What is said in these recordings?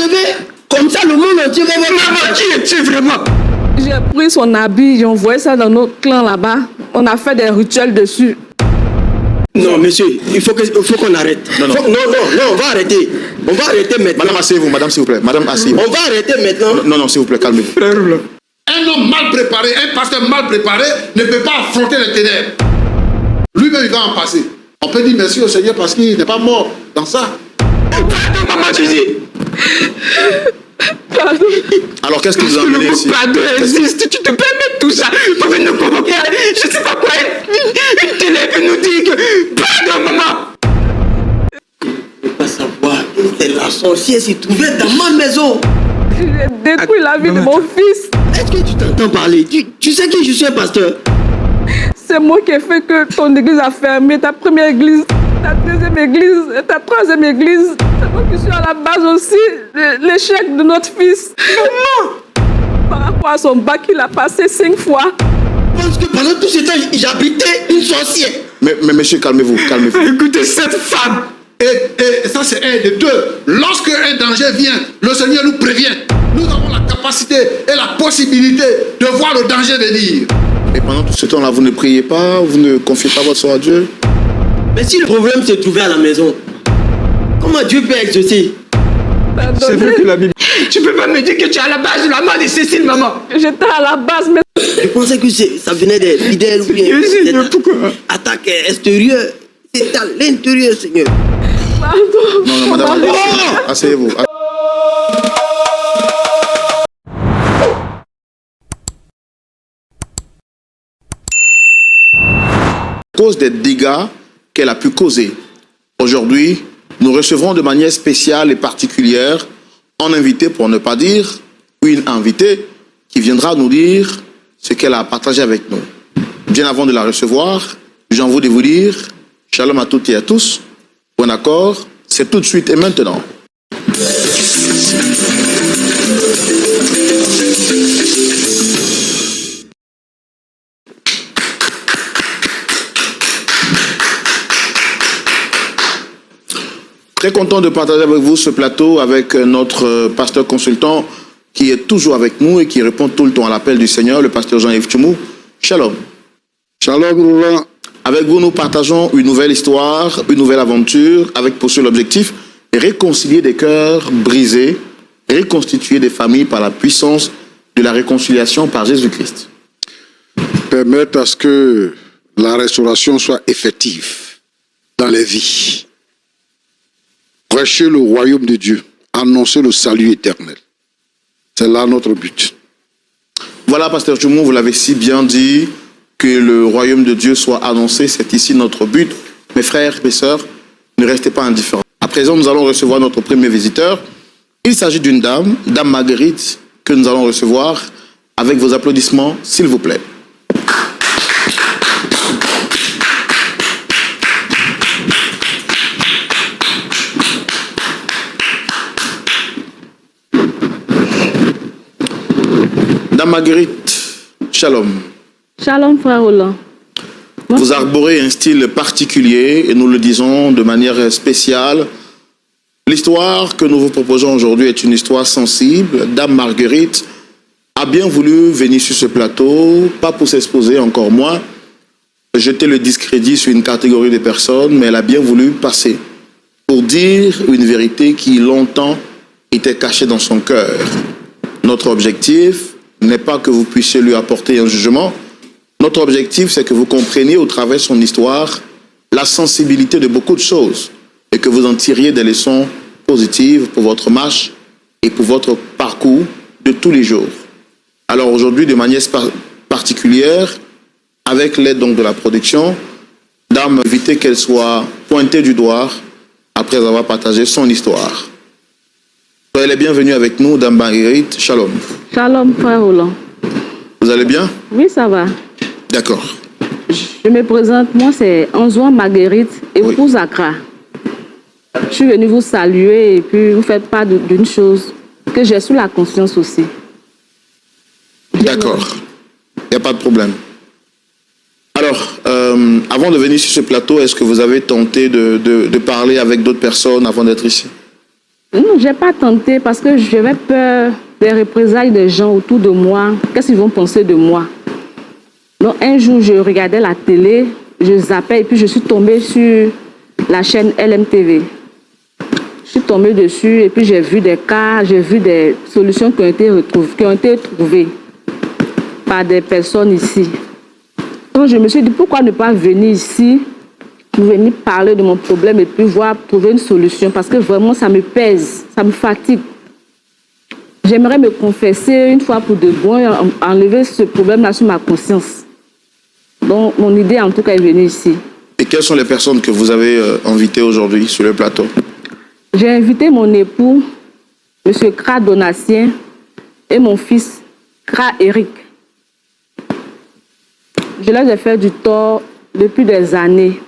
enlever. Comme ça, le monde entier va voir. Maman, qui es-tu vraiment? J'ai pris son habit, j'ai envoyé ça dans notre clan là-bas. On a fait des rituels dessus. Non, monsieur, il faut qu'on arrête. Non, On va arrêter. On va arrêter maintenant. Madame, asseyez-vous, madame, s'il vous plaît. Madame, asseyez-vous. On va arrêter maintenant. Non, s'il vous plaît, calmez-vous. Un homme mal préparé, un pasteur mal préparé ne peut pas affronter les ténèbres. Lui-même, il va en passer. On peut dire merci au Seigneur parce qu'il n'est pas mort dans ça. Pardon, maman, je dis. Pardon. Alors, qu'est-ce que vous Le amenez mot ici? pardon existe, tu te permets tout ça pour venir nous convoquer, je ne sais pas quoi, une télé peut nous dire que pardon, maman. Je ne peux pas savoir que c'est la sorcière s'y trouvait dans ma maison. J'ai détruit la vie de mon fils. Est-ce que tu t'entends parler? Tu sais que je suis un pasteur? C'est moi qui ai fait que ton église a fermé, ta première église, ta deuxième église, et ta troisième église. C'est moi qui suis à la base aussi de l'échec de notre fils. Maman! Par rapport à son bac, il a passé 5 fois. Parce que pendant tout ce temps, j'habitais une sorcière. Mais monsieur, calmez-vous, calmez-vous. Écoutez cette femme. Et ça, c'est un de deux. Lorsque un danger vient, le Seigneur nous prévient. Nous avons la capacité et la possibilité de voir le danger venir. Et pendant tout ce temps-là, vous ne priez pas, vous ne confiez pas votre sort à Dieu? Mais si le problème se trouvait à la maison, comment Dieu peut exaucer? C'est vrai que la Bible... Tu peux pas me dire que tu es à la base de la mort de Cécile, maman. J'étais à la base, mais Je pensais que ça venait des fidèles ou bien Seigneur, pourquoi? attaque extérieure. C'est à l'intérieur, Seigneur. pardon. Non, madame, asseyez-vous. À cause des dégâts qu'elle a pu causer. Aujourd'hui, nous recevrons de manière spéciale et particulière un invité, pour ne pas dire une invitée, qui viendra nous dire ce qu'elle a partagé avec nous. Bien avant de la recevoir, j'ai envie de vous dire shalom à toutes et à tous. Bon accord, c'est tout de suite et maintenant. Très content de partager avec vous ce plateau avec notre pasteur consultant qui est toujours avec nous et qui répond tout le temps à l'appel du Seigneur, le pasteur Jean-Yves Tchoumou. Shalom. Shalom, Roland. Avec vous, nous partageons une nouvelle histoire, une nouvelle aventure, avec pour seul objectif réconcilier des cœurs brisés, reconstituer des familles par la puissance de la réconciliation par Jésus-Christ. Permettre à ce que la restauration soit effective dans les vies. Prêcher le royaume de Dieu, annoncer le salut éternel. C'est là notre but. Voilà, pasteur Tchoumou, vous l'avez si bien dit, que le royaume de Dieu soit annoncé, c'est ici notre but. Mes frères, mes sœurs, ne restez pas indifférents. À présent, nous allons recevoir notre premier visiteur. Il s'agit d'une dame, Dame Marguerite, que nous allons recevoir avec vos applaudissements, s'il vous plaît. Dame Marguerite, shalom. Shalom, frère Roland. Vous arborez un style particulier et nous le disons de manière spéciale. L'histoire que nous vous proposons aujourd'hui est une histoire sensible. Dame Marguerite a bien voulu venir sur ce plateau, pas pour s'exposer, encore moins, jeter le discrédit sur une catégorie de personnes, mais elle a bien voulu passer pour dire une vérité qui longtemps était cachée dans son cœur. Notre objectif n'est pas que vous puissiez lui apporter un jugement. Notre objectif, c'est que vous compreniez au travers de son histoire la sensibilité de beaucoup de choses et que vous en tiriez des leçons positives pour votre marche et pour votre parcours de tous les jours. Alors aujourd'hui, de manière particulière, avec l'aide donc de la production, Dame, évitez qu'elle soit pointée du doigt après avoir partagé son histoire. Soyez les bienvenus avec nous, Dame Marguerite. Shalom. Shalom, frère Roland. Vous allez bien? Oui, ça va. D'accord. Je me présente, moi c'est Anzouan Marguerite, épouse Accra. Je suis venue vous saluer et puis vous faites part d'une chose que j'ai sous la conscience aussi. D'accord. Il n'y a pas de problème. Alors, avant de venir sur ce plateau, est-ce que vous avez tenté de parler avec d'autres personnes avant d'être ici? Non, je n'ai pas tenté parce que j'avais peur des représailles des gens autour de moi. Qu'est-ce qu'ils vont penser de moi? Donc un jour, je regardais la télé, je zappais et puis je suis tombée sur la chaîne LMTV. Je suis tombée dessus et puis j'ai vu des cas, j'ai vu des solutions qui ont été trouvées par des personnes ici. Donc je me suis dit, pourquoi ne pas venir ici pour venir parler de mon problème et puis voir trouver une solution parce que vraiment ça me pèse, ça me fatigue. J'aimerais me confesser une fois pour de bon et enlever ce problème-là sur ma conscience. Donc mon idée en tout cas est venue ici. Et quelles sont les personnes que vous avez invitées aujourd'hui sur le plateau? J'ai invité mon époux, M. Kra Donatien, et mon fils, Kra Eric. Je leur ai fait du tort depuis des années.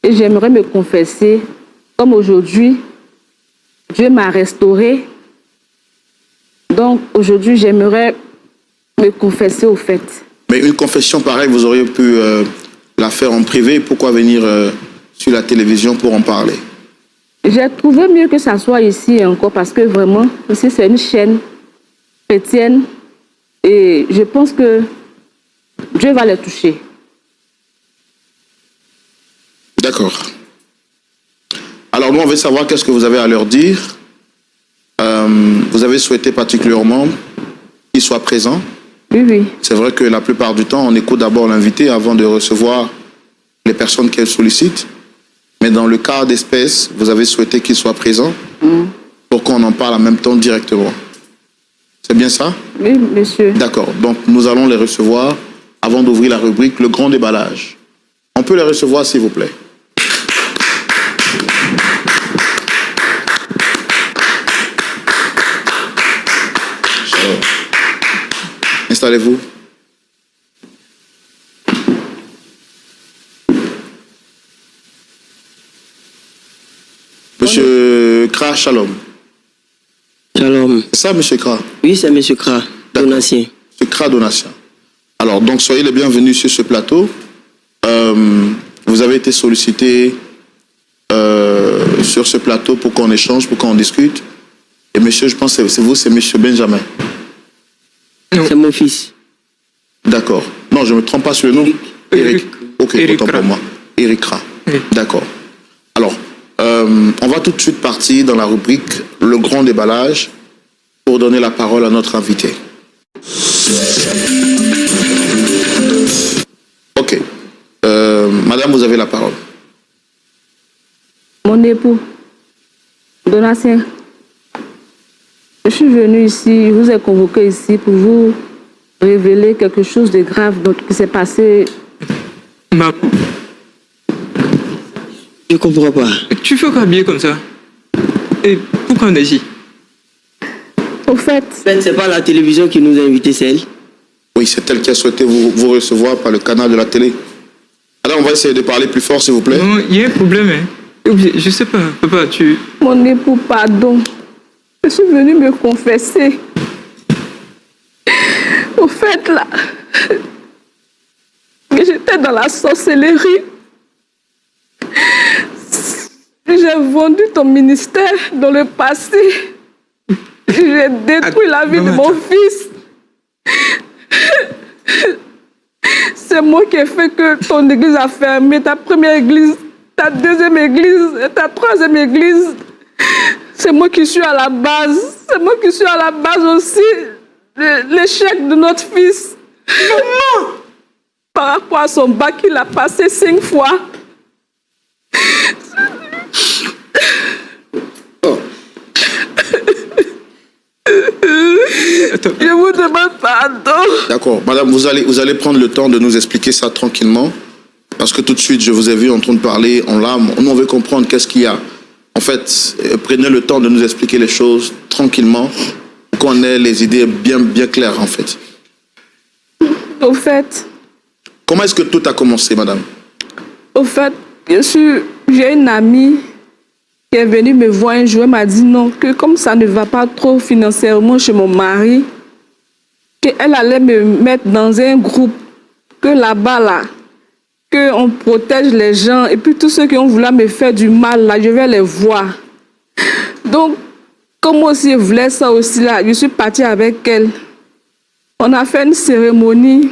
Et j'aimerais me confesser, comme aujourd'hui, Dieu m'a restauré. Donc aujourd'hui, j'aimerais me confesser au fait. Mais une confession pareille, vous auriez pu la faire en privé. Pourquoi venir sur la télévision pour en parler? J'ai trouvé mieux que ça soit ici encore parce que vraiment, ici c'est une chaîne chrétienne et je pense que Dieu va les toucher. D'accord. Alors nous, on veut savoir qu'est-ce que vous avez à leur dire. Vous avez souhaité particulièrement qu'ils soient présents. Oui, oui. C'est vrai que la plupart du temps, on écoute d'abord l'invité avant de recevoir les personnes qu'elle sollicite. Mais dans le cas d'espèce, vous avez souhaité qu'ils soient présents pour qu'on en parle en même temps directement. C'est bien ça? Oui, monsieur. D'accord. Donc nous allons les recevoir avant d'ouvrir la rubrique Le Grand Déballage. On peut les recevoir, s'il vous plaît. Installez-vous. Monsieur Kra, shalom. Shalom. C'est ça, monsieur Kra? Oui, c'est monsieur Kra, Donatien. Monsieur Kra Donatien. Alors, donc, soyez les bienvenus sur ce plateau. Vous avez été sollicité sur ce plateau pour qu'on échange, pour qu'on discute. Et monsieur, je pense que c'est vous, c'est monsieur Benjamin. C'est mon fils. D'accord. Non, je ne me trompe pas sur le nom. Eric. Ok, Eric autant Kra. pour moi. Eric Kra. Oui. D'accord. Alors, on va tout de suite partir dans la rubrique Le Grand Déballage pour donner la parole à notre invité. Ok. Madame, vous avez la parole. Mon époux, Donatien, je suis venue ici, je vous ai convoqué ici pour vous révéler quelque chose de grave qui s'est passé. Maman, Je comprends pas. tu fais quoi habiller comme ça? Et pourquoi on est ici? Au fait, En fait, c'est pas la télévision qui nous a invités, c'est elle. Oui, c'est elle qui a souhaité vous recevoir par le canal de la télé. Alors, on va essayer de parler plus fort, s'il vous plaît. Non, il y a un problème, hein. Je sais pas, papa, tu... mon époux, pardon. Je suis venue me confesser. Au fait, là, que j'étais dans la sorcellerie. J'ai vendu ton ministère dans le passé. J'ai détruit la vie de mon fils. C'est moi qui ai fait que ton église a fermé, ta première église, ta deuxième église, ta troisième église. C'est moi qui suis à la base. C'est moi qui suis à la base aussi de l'échec de notre fils. Par rapport à son bac, il a passé 5 fois. Je vous demande pardon. D'accord. Madame, vous allez prendre le temps de nous expliquer ça tranquillement. Parce que tout de suite, je vous ai vu en train de parler en larmes. Nous, on veut comprendre qu'est-ce qu'il y a. En fait, prenez le temps de nous expliquer les choses tranquillement, pour qu'on ait les idées bien claires, en fait. Au fait, Comment est-ce que tout a commencé, madame? J'ai une amie qui est venue me voir un jour, elle m'a dit non, que comme ça ne va pas trop financièrement chez mon mari, qu'elle allait me mettre dans un groupe, que là-bas, là, qu'on protège les gens, et puis tous ceux qui ont voulu me faire du mal, là, je vais les voir. Donc, comme aussi je voulais ça aussi là, je suis partie avec elle. On a fait une cérémonie.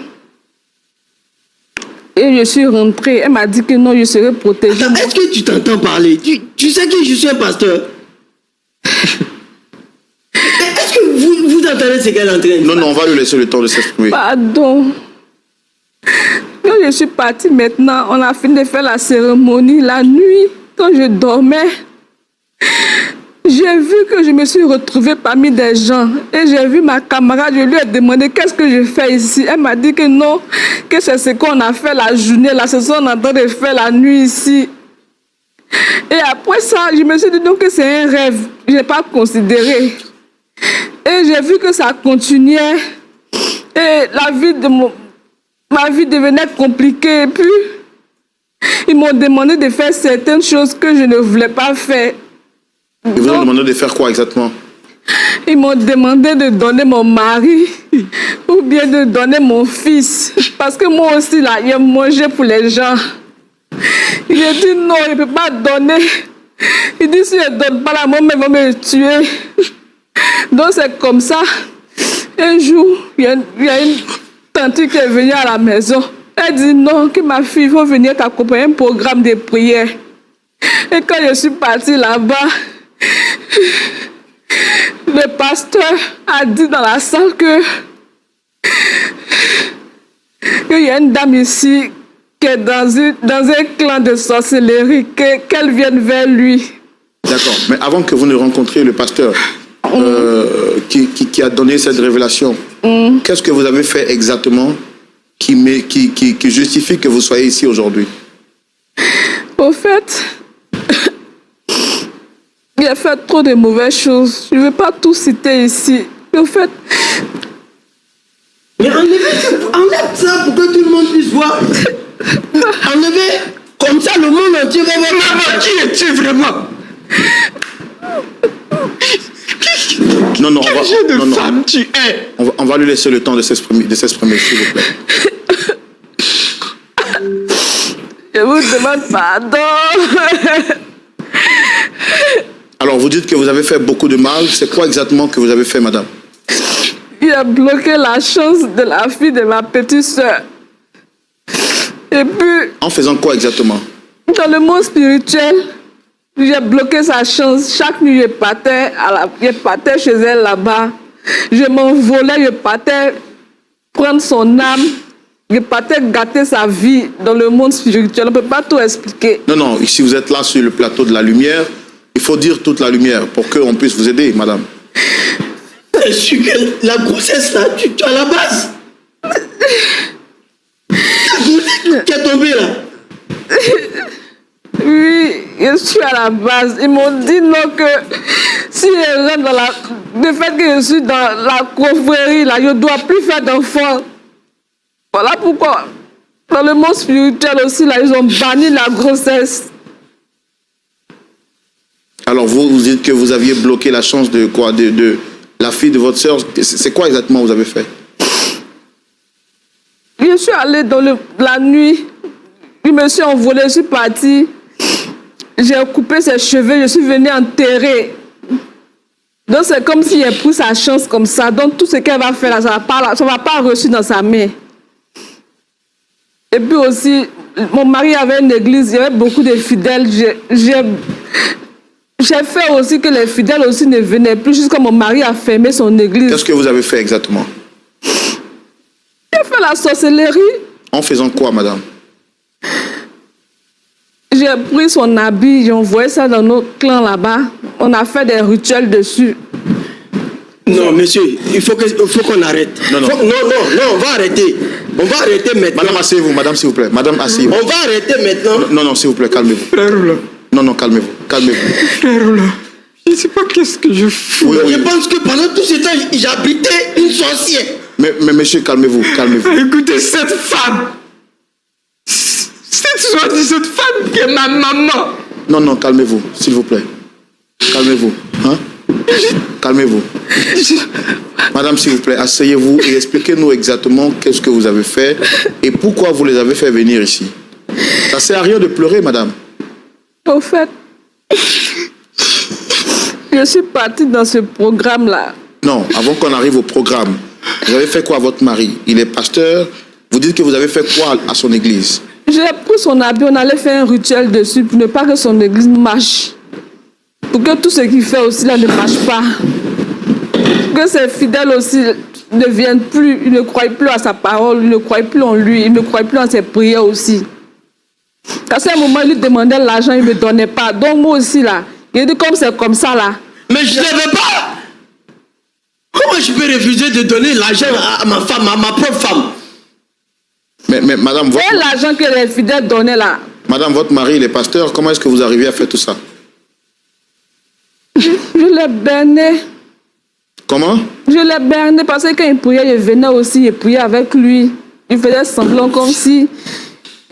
Et je suis rentrée. Elle m'a dit que non, je serai protégée. Attends, est-ce que tu t'entends parler? Tu sais que je suis un pasteur? Est-ce que vous entendez ce qu'elle est en train de dire? Non, non, on va lui laisser le temps de s'exprimer. Pardon. Quand je suis partie maintenant, on a fini de faire la cérémonie la nuit. Quand je dormais, j'ai vu que je me suis retrouvée parmi des gens. Et j'ai vu ma camarade, je lui ai demandé qu'est-ce que je fais ici. Elle m'a dit que non, que c'est ce qu'on a fait la journée, là, c'est ce qu'on est en train de faire la nuit ici. Et après ça, je me suis dit donc que c'est un rêve. Je n'ai pas considéré. Et j'ai vu que ça continuait. Et ma vie devenait compliquée. Et puis, ils m'ont demandé de faire certaines choses que je ne voulais pas faire. Ils vous ont demandé de faire quoi exactement? Ils m'ont demandé de donner mon mari ou bien de donner mon fils. Parce que moi aussi, là, j'ai mangé pour les gens. Il a dit non, il ne peut pas donner. Il dit si je ne donne pas la mort, ils vont me tuer. Donc c'est comme ça. Un jour, il y a une tante qui est venue à la maison. Elle dit non, que ma fille, il faut venir t'accompagner à un programme de prière. Et quand je suis partie là-bas, le pasteur a dit dans la salle qu'il y a une dame ici qui est dans un clan de sorcellerie, qu'elle vienne vers lui. D'accord, mais avant que vous ne rencontriez le pasteur qui a donné cette révélation, qu'est-ce que vous avez fait exactement qui justifie que vous soyez ici aujourd'hui? Au fait, j'ai fait trop de mauvaises choses. Je ne vais pas tout citer ici. Mais au fait... Mais enlève ça pour que tout le monde puisse voir. Enlevez, comme ça le monde entier va voir. Maman, qui es-tu vraiment? Non, non, Quel genre de femme tu es? On va lui laisser le temps de s'exprimer, s'il vous plaît. Je vous demande pardon. Alors, vous dites que vous avez fait beaucoup de mal. C'est quoi exactement que vous avez fait, madame? Il a bloqué la chance de la fille de ma petite soeur. Et puis, En faisant quoi exactement? dans le monde spirituel, j'ai bloqué sa chance. Chaque nuit, je partais chez elle là-bas. Je m'envolais, je partais prendre son âme. Je partais gâter sa vie dans le monde spirituel. On ne peut pas tout expliquer. Non, non, ici vous êtes là sur le plateau de la lumière. Il faut dire toute la lumière pour qu'on puisse vous aider, madame. Je suis que la grossesse là, tu es à la base. La grossesse qui est tombée là. Oui, je suis à la base. Ils m'ont dit non que si je rentre dans le fait que je suis dans la confrérie là, je ne dois plus faire d'enfants. Voilà pourquoi. Dans le monde spirituel aussi, là, ils ont banni la grossesse. Alors vous dites que vous aviez bloqué la chance de quoi? De la fille de votre sœur. C'est quoi exactement vous avez fait? Je suis allée dans la nuit. Je me suis envolée, je suis partie. J'ai coupé ses cheveux, je suis venue enterrer. Donc c'est comme si elle pris sa chance comme ça. Donc tout ce qu'elle va faire là, ça ne va pas reçu dans sa main. Et puis aussi, mon mari avait une église, il y avait beaucoup de fidèles. J'ai fait aussi que les fidèles aussi ne venaient plus jusqu'à mon mari a fermé son église. Qu'est-ce que vous avez fait exactement? J'ai fait la sorcellerie. En faisant quoi, madame? J'ai pris son habit, j'ai envoyé ça dans notre clan là-bas. On a fait des rituels dessus. Non, monsieur, il faut qu'on arrête. Non, non. Non, on va arrêter. On va arrêter maintenant. Madame, asseyez-vous, madame, s'il vous plaît. Madame, asseyez-vous. On va arrêter maintenant. Non, non, s'il vous plaît, calmez-vous. Frère là. Non, non, calmez-vous, calmez-vous. Frère là. Je ne sais pas qu'est-ce que je fous. Oui, oui. Je pense que pendant tout ce temps, j'habitais une sorcière. Mais monsieur, calmez-vous, calmez-vous. Écoutez, cette femme. Cette femme qui est ma maman. Non, non, calmez-vous, s'il vous plaît. Calmez-vous, hein? Calmez-vous. Madame, s'il vous plaît, asseyez-vous et expliquez-nous exactement qu'est-ce que vous avez fait et pourquoi vous les avez fait venir ici. Ça ne sert à rien de pleurer, madame. Au fait, Je suis partie dans ce programme-là. Non, avant qu'on arrive au programme, vous avez fait quoi à votre mari? Il est pasteur. Vous dites que vous avez fait quoi à son église? J'ai pris son habit, on allait faire un rituel dessus pour ne pas que son église marche. Pour que tout ce qu'il fait aussi là ne marche pas. Pour que ses fidèles aussi ne viennent plus, ils ne croient plus à sa parole, ils ne croient plus en lui, ils ne croient plus en ses prières aussi. À ce moment, il lui demandait l'argent, il ne me donnait pas. Donc moi aussi là, il dit comme c'est comme ça là. Mais je ne l'avais pas. Comment je peux refuser de donner l'argent à ma femme, à ma propre femme? Mais madame, Et l'argent que les fidèles donnaient là. madame, votre mari, il est pasteur. Comment est-ce que vous arrivez à faire tout ça? Je l'ai berné. Comment? Je l'ai berné parce que quand il priait, je venais aussi, je priais avec lui. Il faisait semblant comme si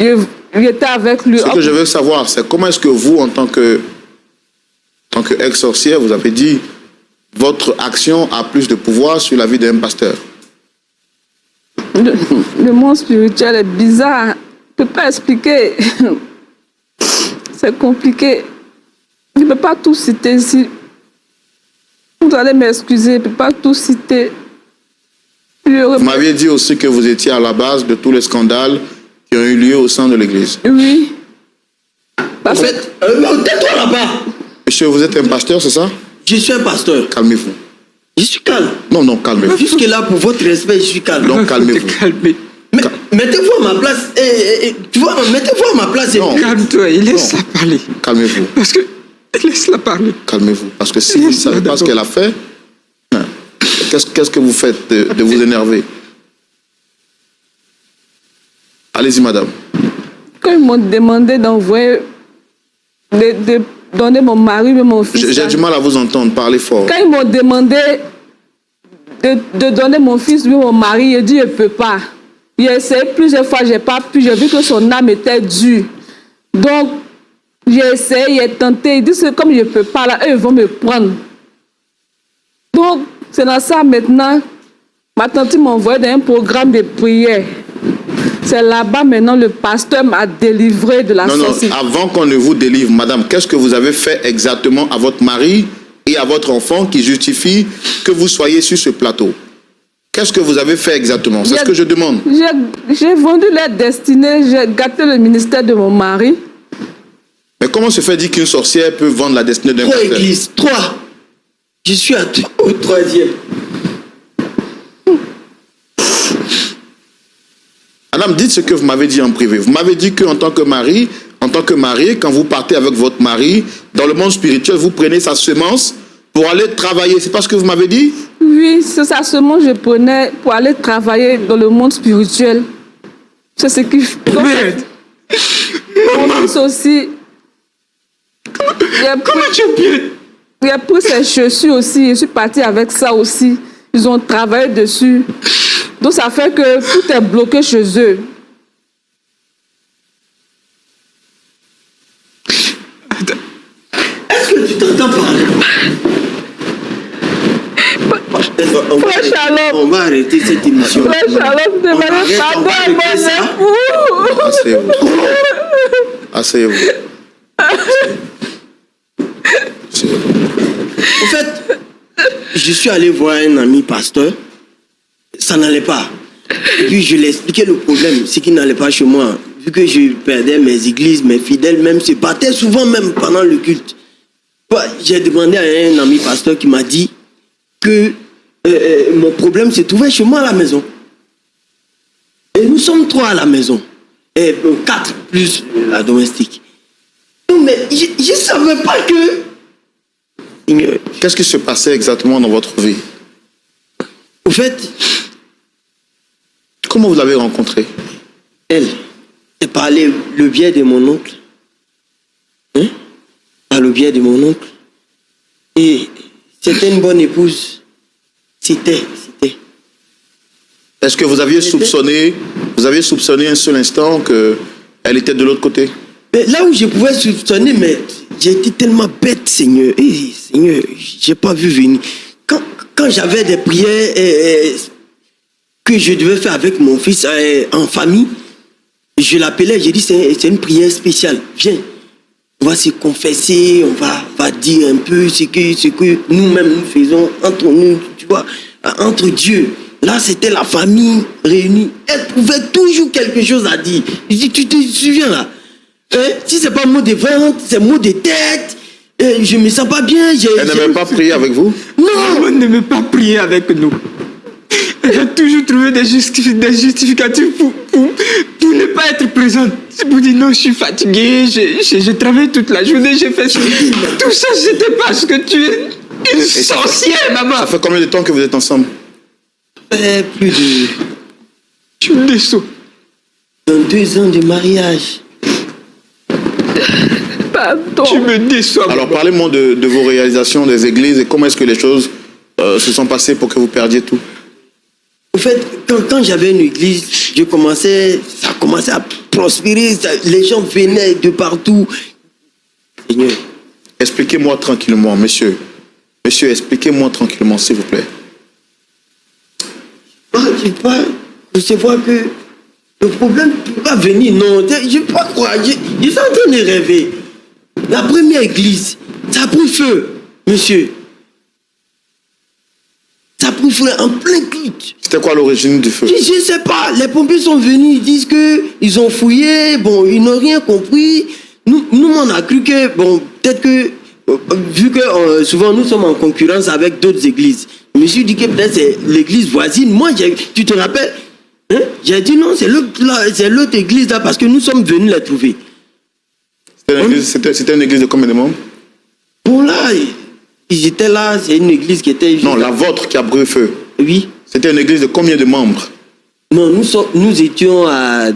il était avec lui. Ce que je veux savoir, c'est comment est-ce que vous, en tant que ex-sorcière, vous avez dit votre action a plus de pouvoir sur la vie d'un pasteur? Le monde spirituel est bizarre. Je ne peux pas expliquer. C'est compliqué. Je ne peux pas tout citer ici. Vous allez m'excuser, je ne peux pas tout citer. Vous m'aviez dit aussi que vous étiez à la base de tous les scandales qui ont eu lieu au sein de l'église. Oui. En fait, tais-toi là-bas. Monsieur, vous êtes un pasteur, c'est ça? Je suis un pasteur. Calmez-vous. Je suis calme. Non, calmez-vous. Jusque-là, pour votre respect, je suis calme. Donc, calmez-vous. Calmez. Mais mettez-vous à ma place. Tu vois, mettez-vous à ma place. Non. Calme-toi et laisse-la parler. Calmez-vous. Parce que... Laisse-la parler. Calmez-vous. Parce que si vous ne savez pas ce qu'elle a fait, qu'est-ce que vous faites de vous énerver? Allez-y, madame. Quand ils m'ont demandé d'envoyer, de donner mon mari et mon fils. J'ai du mal à vous entendre. Parlez fort. Quand ils m'ont demandé de donner mon fils, lui, mon mari, il dit je ne peux pas. J'ai essayé plusieurs fois, je n'ai pas pu. J'ai vu que son âme était dure. Donc, j'ai essayé, j'ai tenté. Il dit que comme je ne peux pas, là, eux ils vont me prendre. Donc, c'est dans ça maintenant. Ma tante m'a envoyé dans un programme de prière. C'est là-bas maintenant le pasteur m'a délivré de la sorcellerie. Non, avant qu'on ne vous délivre, madame, qu'est-ce que vous avez fait exactement à votre mari et à votre enfant qui justifie que vous soyez sur ce plateau? Qu'est-ce que vous avez fait exactement? C'est ce que je demande. J'ai vendu leur destinée, j'ai gâté le ministère de mon mari. Mais comment se fait dire qu'une sorcière peut vendre la destinée d'un 3 pasteur? églises, 3. Je suis au 3e. Madame, dites ce que vous m'avez dit en privé. Vous m'avez dit qu'en tant que mari, quand vous partez avec votre mari, dans le monde spirituel, vous prenez sa semence pour aller travailler. C'est pas ce que vous m'avez dit? Oui, c'est sa semence que je prenais pour aller travailler dans le monde spirituel. C'est ce qui fait. Mon fils aussi. Comment tu es bien? Il a pris ses chaussures aussi. Je suis partie avec ça aussi. Ils ont travaillé dessus. Donc ça fait que tout est bloqué chez eux. Est-ce que tu t'entends parler? Frère Shalom. On va arrêter cette émission. Frère Shalom, demandez pardon à mon époux. Asseyez-vous. Asseyez-vous. En fait, je suis allé voir un ami pasteur. Ça n'allait pas. Puis je lui ai expliqué le problème, c'est qu'il n'allait pas chez moi. Vu que je perdais mes églises, mes fidèles même se battaient souvent même pendant le culte. J'ai demandé à un ami pasteur qui m'a dit que mon problème se trouvait chez moi à la maison. Et nous sommes 3 à la maison. Et 4 plus la domestique. Mais je ne savais pas que... Qu'est-ce qui se passait exactement dans votre vie? Au fait, comment vous l'avez rencontrée? elle, c'est par le biais de mon oncle. Hein? Par le biais de mon oncle. Et c'était une bonne épouse. C'était. Est-ce que vous aviez soupçonné un seul instant qu'elle était de l'autre côté? Mais là où je pouvais soupçonner, mais j'ai été tellement bête, Seigneur. Seigneur, j'ai pas vu venir. Quand j'avais des prières que je devais faire avec mon fils en famille, je l'appelais, j'ai dit c'est une prière spéciale. Viens. on va se confesser, on va dire un peu ce que nous-mêmes nous faisons entre nous, tu vois, entre Dieu. Là, c'était la famille réunie. Elle trouvait toujours quelque chose à dire. Je dis, tu te souviens là, hein? Si c'est pas mot de ventre, c'est mot de tête. Je me sens pas bien. Elle n'aimait pas prier avec vous? Non, elle n'aimait pas prier avec nous. Elle a toujours trouvé des justificatifs pour ne pas être présente. C'est pour dire non, je suis fatigué, j'ai travaillé toute la journée, j'ai fait ça. Tout ça, c'était parce que tu es une sorcière, maman. Ça fait combien de temps que vous êtes ensemble? Plus de... Tu me déçois. 22 ans de mariage. Pardon. Tu me déçois. Alors parlez-moi de vos réalisations des églises et comment est-ce que les choses se sont passées pour que vous perdiez tout. En fait, quand j'avais une église, ça a commencé à prospérer, les gens venaient de partout. Seigneur. Expliquez-moi tranquillement, monsieur. Monsieur, expliquez-moi tranquillement, s'il vous plaît. Je vois que le problème ne peut pas venir, non. Je ne peux pas croire. Je suis en train de rêver. La première église, ça a pris feu, monsieur. Ça a pris feu en plein culte. C'était quoi l'origine du feu? Je ne sais pas. Les pompiers sont venus, ils disent qu'ils ont fouillé, bon, ils n'ont rien compris. Nous, on a cru que, bon, peut-être que, vu que souvent nous sommes en concurrence avec d'autres églises, je me suis dit que peut-être c'est l'église voisine. Moi, tu te rappelles, hein? J'ai dit non, c'est l'autre église là parce que nous sommes venus la trouver. C'était une église de combien de membres? Bon là, ils étaient là, c'est une église qui était... Non, la vôtre qui a brûlé feu. Oui. C'était une église de combien de membres? Non, nous étions à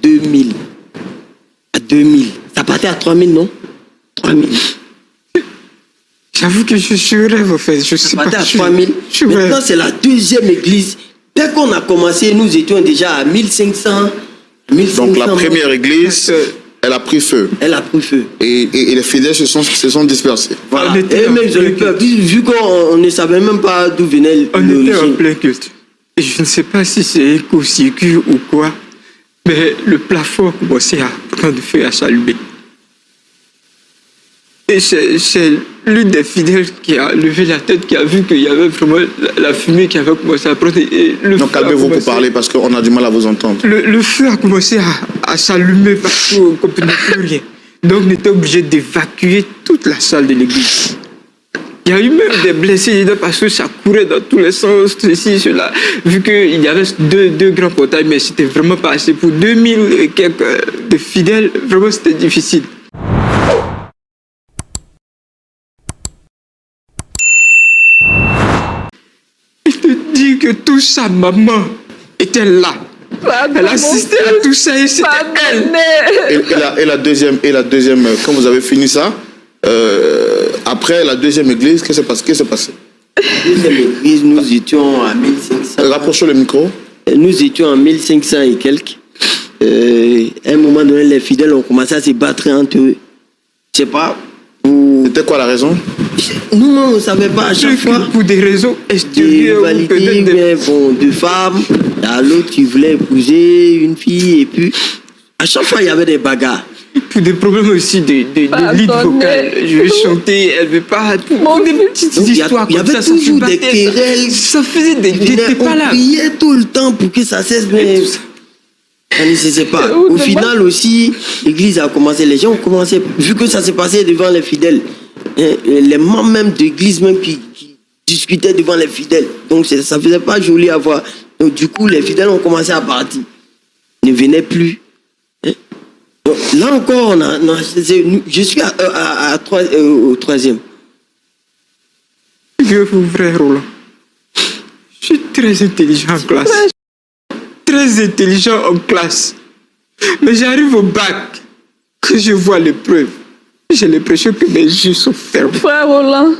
2000. À 2000. Ça partait à 3000, non? 3000. J'avoue que je rêve, en fait. Je sais Ça pas. partait à 3000. Maintenant, c'est la deuxième église. Dès qu'on a commencé, nous étions déjà à 1500. Donc la première église, elle a pris feu. Elle a pris feu. Et les fidèles se sont dispersés. Voilà. On était Et en même, ils ont eu plein peur. Vu qu'on ne savait même pas d'où venait On était en l'origine. plein culte. Et je ne sais pas si c'est éco-circuit ou quoi, mais le plafond a commencé à prendre feu, à s'allumer. Et c'est l'une des fidèles qui a levé la tête, qui a vu qu'il y avait vraiment la fumée qui avait commencé à prendre. Et le Donc feu a calmez-vous pour commencé- parler parce qu'on a du mal à vous entendre. Le feu a commencé à s'allumer partout, on ne comprenait plus rien. Donc on était obligé d'évacuer toute la salle de l'église. Il y a eu même des blessés dedans parce que ça courait dans tous les sens, ceci, cela. Vu qu'il y avait deux grands portails, mais c'était vraiment pas assez. Pour 2000 et quelques de fidèles, vraiment c'était difficile. Je te dis que tout ça, maman était là. Pardon, Elle assistait à tout ça et c'était elle. Et la deuxième, quand vous avez fini ça, après la deuxième église, qu'est-ce qui s'est passé? Deuxième église, nous étions à 1500. Rapprochez le micro. Nous étions à 1500 et quelques. À un moment donné, les fidèles ont commencé à se battre entre eux. Je sais pas. C'était quoi la raison? Nous, on ne savait pas à chaque fois. Pour des raisons Des extérieures ou rivalités, peut-être des... mais bon, deux femmes. Il y a l'autre qui voulait épouser une fille. Et puis, à chaque fois, il y avait des bagarres. Pour des problèmes aussi de lead vocal. Je vais chanter, elle veut pas. Pour des petites Donc, histoires il y comme avait ça, ça se toujours des battait, querelles. ça faisait des... T'étais pas On là. priait tout le temps pour que ça cesse, mais ça ne cessait pas. Au final aussi, l'église a commencé, les gens ont commencé, vu que ça s'est passé devant les fidèles, hein, les membres même d'église même qui discutaient devant les fidèles. Donc ça faisait pas joli à voir. Donc du coup, les fidèles ont commencé à partir. Ils ne venaient plus. Hein. Donc, là encore, je suis au troisième. Dieu vous frère Roland. Je suis très intelligent en classe. Très intelligent en classe. Mais j'arrive au bac, que je vois l'épreuve. J'ai l'impression que mes yeux sont fermés. Frère Roland,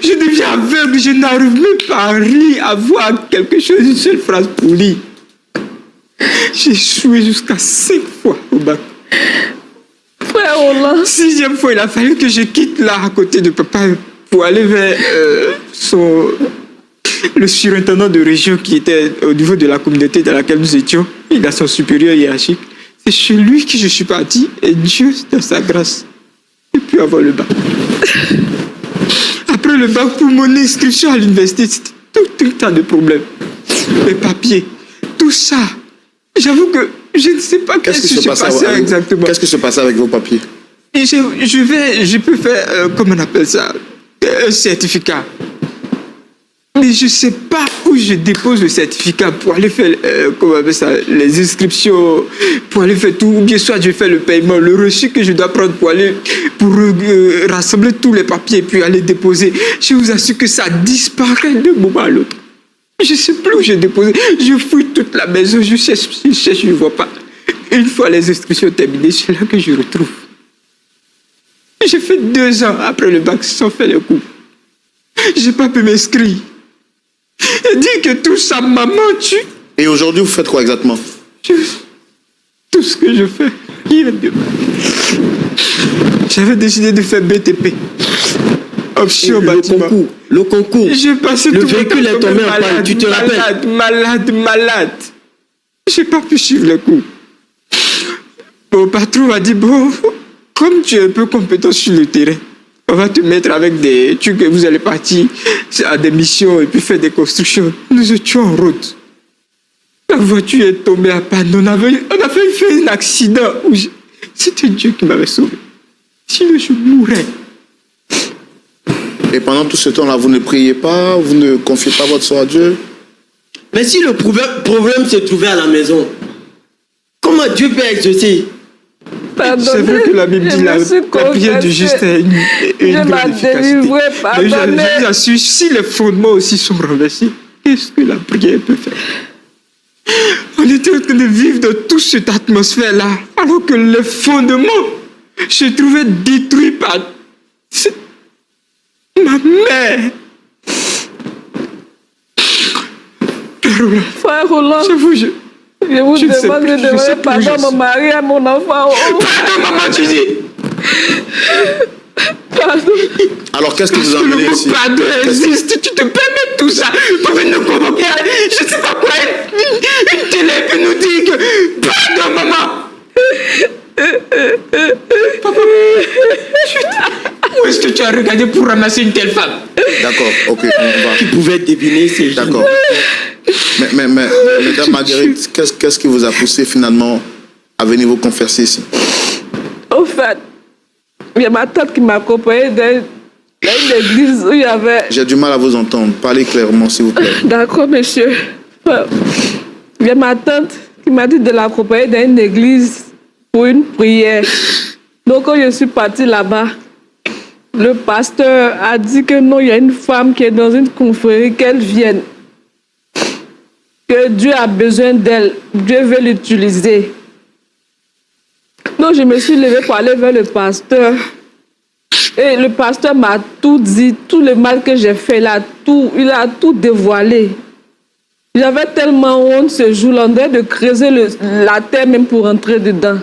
Je deviens aveugle, je n'arrive même pas à lire, à voir quelque chose, une seule phrase pour lire. J'ai échoué jusqu'à 5 fois au bac. frère Roland, 6e fois, il a fallu que je quitte là à côté de papa pour aller vers le surintendant de région qui était au niveau de la communauté dans laquelle nous étions. Il a son supérieur hiérarchique. C'est chez lui que je suis parti et Dieu, dans sa grâce, et puis avoir le bac. Après le bac, pour mon inscription à l'université, c'était tout un tas de problèmes. Les papiers, tout ça. J'avoue que je ne sais pas qu'est-ce qui se passait exactement. Qu'est-ce qui se passait avec vos papiers? Et je peux faire, comment on appelle ça, un certificat. Mais je ne sais pas où je dépose le certificat pour aller faire, comment on appelle ça, les inscriptions, pour aller faire tout. Ou bien soit je fais le paiement, le reçu que je dois prendre pour aller, pour rassembler tous les papiers et puis aller déposer. Je vous assure que ça disparaît d'un moment à l'autre. Je ne sais plus où j'ai déposé. Je fouille toute la maison, je cherche, je ne vois pas. Une fois les inscriptions terminées, c'est là que je retrouve. J'ai fait 2 ans après le bac sans faire les cours. Je n'ai pas pu m'inscrire. Et dire que tout ça, maman tue. Et aujourd'hui, vous faites quoi exactement? Tout ce que je fais, rien de mal. J'avais décidé de faire BTP. Option bâtiment. Le concours. J'ai passé Le tout véhicule est tombé en panne, tu te rappelles? Malade. J'ai pas pu suivre le cours. Mon patron m'a dit, bon, comme tu es un peu compétent sur le terrain, on va te mettre avec des trucs que vous allez partir à des missions et puis faire des constructions. Nous étions en route. La voiture est tombée à panne. On a fait un accident où c'était Dieu qui m'avait sauvé. Sinon, je mourrais. Et pendant tout ce temps-là, vous ne priez pas, vous ne confiez pas votre sort à Dieu? Mais si le problème se trouvait à la maison, comment Dieu peut exaucer? C'est vrai que la Bible dit la prière du juste est une grande efficacité. Mais je vous assure, si les fondements aussi sont renversés, qu'est-ce que la prière peut faire? On était en train de vivre dans toute cette atmosphère-là, alors que les fondements se trouvaient détruits par ma mère. Frère Roland, Je vous demande de demander pardon à mon mari et à mon enfant. Pardon, maman, tu dis. Pardon. Alors, qu'est-ce que vous Le amenez mot ici? pardon existe, tu te permets tout ça pour venir nous convoquer, je ne sais pas quoi, une télé peut nous dire que pardon, maman. Papa, où est-ce que tu as regardé pour ramasser une telle femme? D'accord, ok, on va. Qui pouvait deviner ces gens? D'accord. Mais Madame Marguerite, qu'est-ce qui vous a poussé finalement à venir vous confesser ici? Au fait, il y a ma tante qui m'accompagnait dans une église où il y avait... J'ai du mal à vous entendre. Parlez clairement, s'il vous plaît. D'accord, monsieur. Il y a ma tante qui m'a dit de l'accompagner dans une église pour une prière. Donc, quand je suis partie là-bas, le pasteur a dit que non, il y a une femme qui est dans une confrérie, qu'elle vienne. Que Dieu a besoin d'elle. Dieu veut l'utiliser. Donc, je me suis levée pour aller vers le pasteur. Et le pasteur m'a tout dit, tout le mal que j'ai fait, il a tout dévoilé. J'avais tellement honte ce jour-là, on de creuser la terre même pour entrer dedans.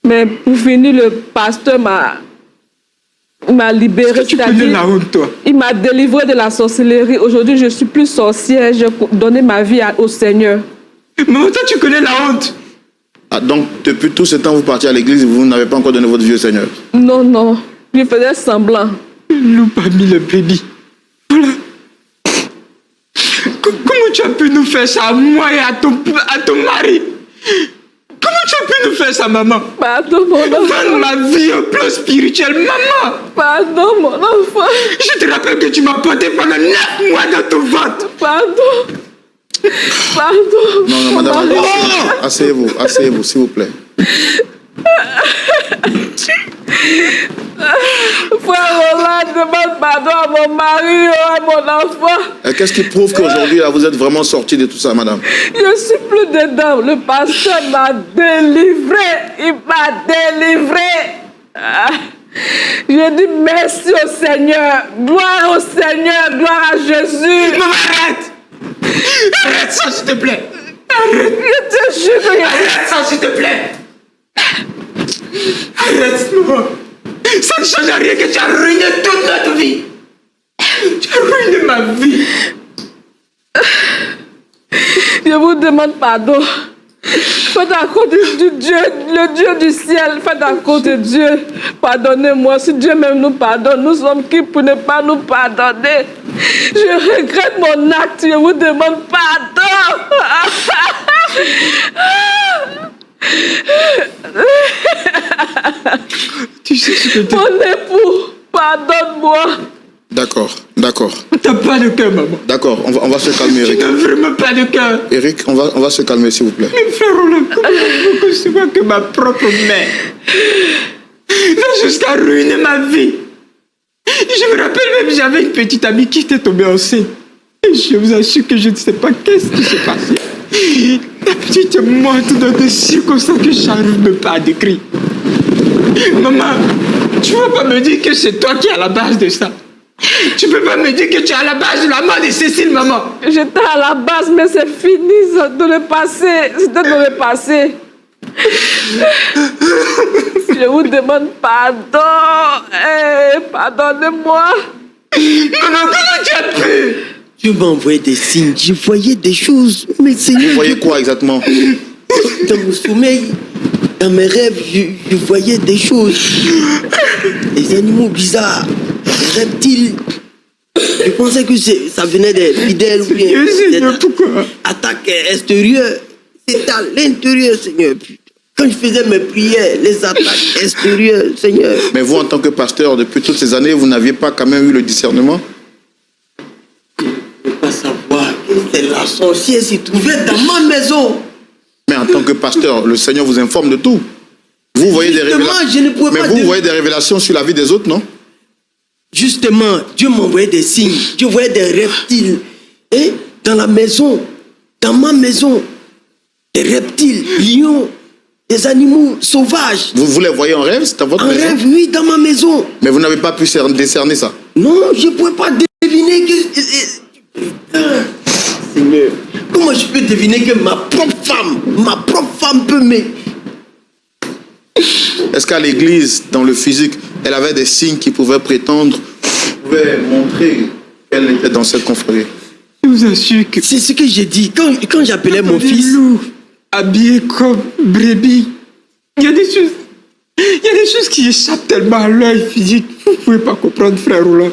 Mais pour finir, le pasteur m'a libérée. Tu connais la honte, toi? Il m'a délivré de la sorcellerie. Aujourd'hui, je ne suis plus sorcière. J'ai donné ma vie au Seigneur. Maman, toi, tu connais la honte? Ah, donc, depuis tout ce temps, vous partiez à l'église et vous n'avez pas encore donné votre vie au Seigneur? Non, non. Je faisais semblant. Loup parmi le bébé. Voilà. Comment tu as pu nous faire ça à moi et à ton mari? Comment tu as pu nous faire ça, maman? Pardon, mon enfant. Vendre ma vie au plan spirituel, maman. Pardon, mon enfant. Je te rappelle que tu m'as porté pendant 9 mois dans ton ventre. Pardon. Pardon. Non, madame, asseyez-vous, s'il vous plaît. Frère Roland, demande pardon à mon mari et à mon enfant. Qu'est-ce qui prouve qu'aujourd'hui, là, vous êtes vraiment sorti de tout ça, madame? Je suis plus dedans. Le pasteur m'a délivré. Il m'a délivré. Je dis merci au Seigneur. Gloire au Seigneur. Gloire à Jésus. Maman, arrête. Arrête ça, s'il te plaît. Arrête. Je te jure que Arrête ça, s'il te plaît. Arrête, maman. Ça ne change rien que tu as ruiné toute notre vie. Tu as ruiné ma vie. je vous demande pardon. Faites à cause du Dieu, le Dieu du ciel. Faites à cause de Dieu. Pardonnez-moi. Si Dieu même nous pardonne, nous sommes qui pour ne pas nous pardonner? Je regrette mon acte. Je vous demande pardon. Tu sais ce que Mon époux, pardonne-moi. D'accord, d'accord. t'as pas de cœur, maman. D'accord, on va se calmer, Tu Eric. n'as vraiment pas de cœur. Eric, on va se calmer, s'il vous plaît. Mais frère Roland, comment je peux concevoir que ma propre mère va jusqu'à ruiner ma vie? Je me rappelle même, j'avais une petite amie qui était tombée enceinte. Et je vous assure que je ne sais pas qu'est-ce qui s'est passé. La petite est morte dans des circonstances que j'arrive même pas à décrire. Maman, tu ne vas pas me dire que c'est toi qui es à la base de ça. Tu peux pas me dire que tu es à la base de la mort de Cécile, maman. J'étais à la base, mais c'est fini de le passé. C'était dans le passé. Je vous demande pardon. Pardonnez-moi. Maman, comment tu as pu? Dieu m'a envoyé des signes. Je voyais des choses. Mais Seigneur, Vous voyez quoi exactement? dans mon sommeil, dans mes rêves, je voyais des choses. Des animaux bizarres, des reptiles. Je pensais que ça venait des fidèles ou bien Seigneur, des pourquoi? attaques extérieures. C'est à l'intérieur, Seigneur. Quand je faisais mes prières, les attaques extérieures, Seigneur. Mais vous, en tant que pasteur, depuis toutes ces années, vous n'aviez pas quand même eu le discernement? Je ne peux pas savoir que c'est la sorcière s'y trouvait dans ma maison. Mais en tant que pasteur, le Seigneur vous informe de tout. Vous voyez des Justement, révélations. je ne pouvais Mais pas vous deviner. voyez des révélations sur la vie des autres, non? Justement, Dieu m'envoyait des signes. Je voyais des reptiles. Et dans la maison, dans ma maison, des reptiles, lions, des animaux sauvages. Vous les voyez en rêve, c'est dans votre En maison? rêve, oui, dans ma maison. Mais vous n'avez pas pu décerner ça. Non, je ne pouvais pas deviner que... Putain, Seigneur, comment je peux deviner que ma propre femme peut me... Est-ce qu'à l'église, dans le physique, elle avait des signes qui pouvaient prétendre, pouvaient montrer qu'elle était dans cette confrérie? Je vous assure que C'est ce que j'ai dit. Quand j'appelais mon des fils... loups habillés comme brebis. Il y a des choses qui échappent tellement à l'œil physique. Vous ne pouvez pas comprendre, frère Roland.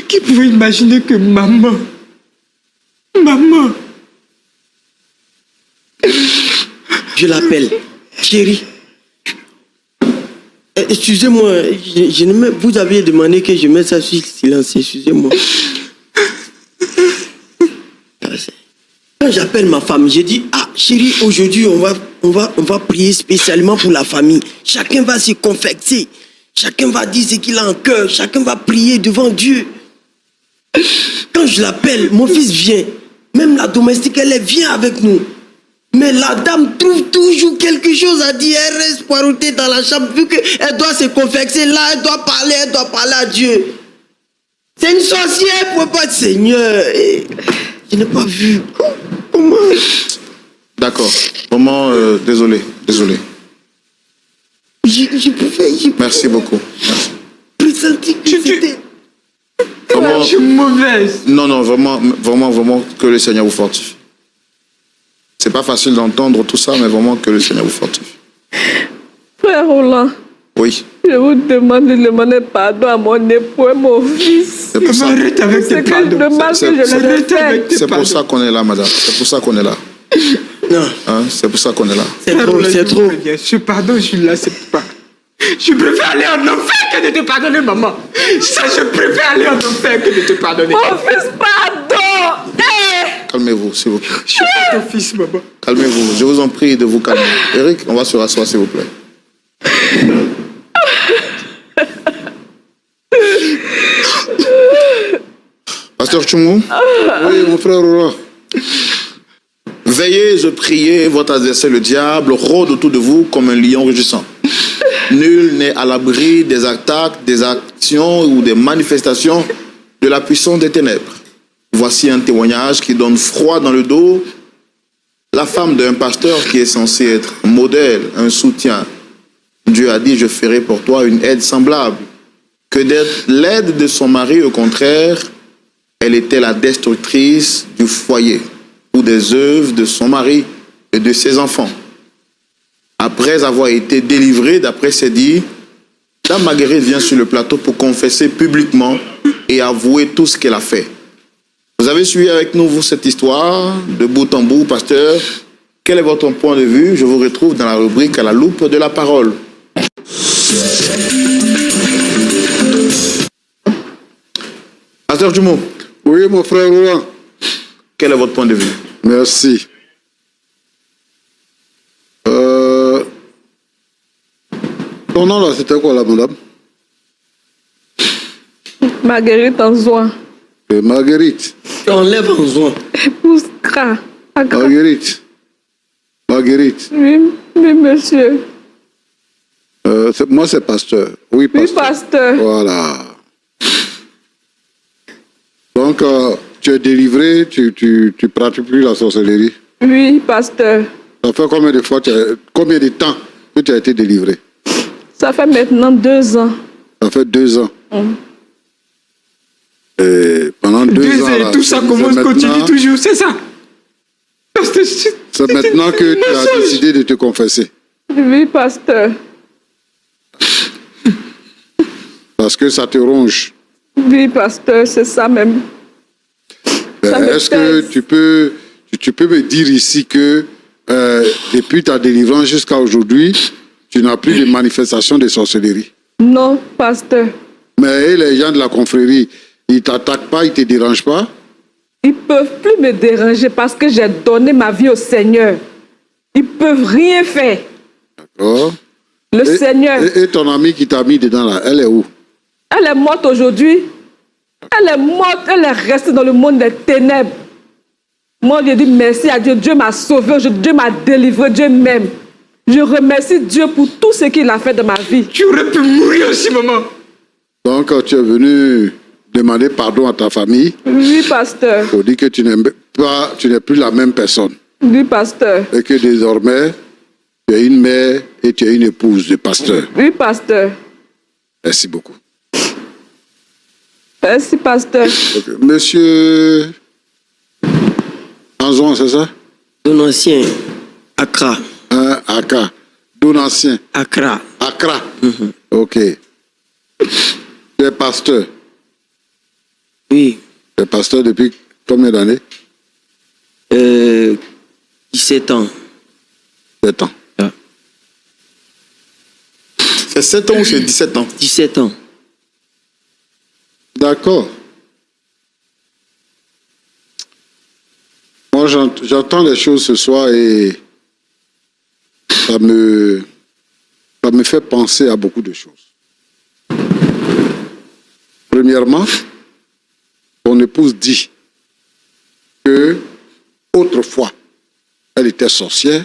Qui pouvait imaginer que maman, Je l'appelle. Chérie. Excusez-moi, vous aviez demandé que je mette ça sur silence. Excusez-moi. Quand j'appelle ma femme, j'ai dit, ah chérie, aujourd'hui on va prier spécialement pour la famille. Chacun va se confecter. Chacun va dire ce qu'il a en cœur. Chacun va prier devant Dieu. Quand je l'appelle, mon fils vient. Même la domestique, elle vient avec nous. Mais la dame trouve toujours quelque chose à dire. Elle reste poireautée dans la chambre. Vu qu'elle doit se confecter là, elle doit parler à Dieu. C'est une sorcière, elle ne peut pas être Seigneur. Et je n'ai pas vu. Comment? D'accord. Vraiment, désolé. Je pouvais. Merci beaucoup. Merci. Pressenti que c'était. Vraiment, je suis mauvaise. non, vraiment, que le Seigneur vous fortifie. C'est pas facile d'entendre tout ça, mais vraiment que le Seigneur vous fortifie. Frère Roland, Oui, je vous demande de demander pardon à mon époux et mon fils. c'est pour ça. Arrête avec C'est tes que pardons. le mal que je leur ai Arrête avec fait. tes C'est pour pardons. ça qu'on est là, madame. C'est pour ça qu'on est là. Non, Hein? C'est pour ça qu'on est là. c'est Frère trop, Roland, c'est je vous trop. préviens, ce pardon, je ne l'accepte pas. Je préfère aller en enfer que de te pardonner, maman. Ça, je préfère aller en enfer que de te pardonner. Mon fils, pardon. Calmez-vous, s'il vous plaît. Je suis pas ton fils, maman. Calmez-vous. Je vous en prie de vous calmer. Eric, on va se rasseoir, s'il vous plaît. Pasteur Chumou, Oui, mon frère Roland. veillez et priez, votre adversaire le diable rôde autour de vous comme un lion rugissant. Nul n'est à l'abri des attaques, des actions ou des manifestations de la puissance des ténèbres. Voici un témoignage qui donne froid dans le dos. La femme d'un pasteur qui est censé être un modèle, un soutien. Dieu a dit, je ferai pour toi une aide semblable. Que d'être l'aide de son mari, au contraire, elle était la destructrice du foyer ou des œuvres de son mari. et de ses enfants. Après avoir été délivrée, d'après ses dires, Dame Marguerite vient sur le plateau pour confesser publiquement et avouer tout ce qu'elle a fait. Vous avez suivi avec nous, vous, cette histoire de bout en bout, pasteur. Quel est votre point de vue? Je vous retrouve dans la rubrique à la loupe de la parole. Pasteur Jumeau. Oui, mon frère Roland. Quel est votre point de vue? Merci. Ton nom là, c'était quoi là, madame? Marguerite Anzoin. Marguerite. Tu enlèves en zone. Épouse Kra. Agra. Marguerite. Marguerite. Oui, oui, monsieur. Moi, c'est pasteur. Oui, Oui, pasteur. pasteur. Voilà. Donc, tu es délivré, tu pratiques plus la sorcellerie. Oui, pasteur. Ça fait combien de fois, combien de temps que tu as été délivré? Ça fait maintenant 2 ans. Ça fait 2 ans. Et pendant 2 ans, là, tout ça commence, continue toujours, c'est ça. C'est maintenant que tu as décidé de te confesser. Oui, pasteur. Parce que ça te ronge. Oui, pasteur, c'est ça même. Ça me Est-ce que pèse. tu peux me dire ici que depuis ta délivrance jusqu'à aujourd'hui, tu n'as plus de manifestations de sorcellerie? Non, pasteur. Mais les gens de la confrérie, ils ne t'attaquent pas, ils ne te dérangent pas? Ils ne peuvent plus me déranger parce que j'ai donné ma vie au Seigneur. Ils ne peuvent rien faire. D'accord. Le Seigneur, Et ton amie qui t'a mis dedans là, elle est où? elle est morte aujourd'hui. Elle est morte, elle est restée dans le monde des ténèbres. Moi, je dis merci à Dieu. Dieu m'a sauvé, Dieu m'a délivré, Dieu m'aime. Je remercie Dieu pour tout ce qu'il a fait dans ma vie. Tu aurais pu mourir aussi, maman. Donc, tu es venu demander pardon à ta famille Oui, pasteur. pour dire que tu n'es plus la même personne. Oui, pasteur. Et que désormais, tu es une mère et tu es une épouse de pasteur. Oui, pasteur. Merci beaucoup. Merci, pasteur. Ok. Monsieur Anzouan, c'est ça? Don ancien, Accra. Aka. Donancien. Accra. Accra. Ok. Tu es pasteur. Oui. Tu es pasteur depuis combien d'années? 17 ans. 7 ans. Ah. C'est 7 ans ou c'est 17 ans? 17 ans. D'accord. Moi, j'entends les choses ce soir et ça me fait penser à beaucoup de choses. Premièrement, ton épouse dit que autrefois, elle était sorcière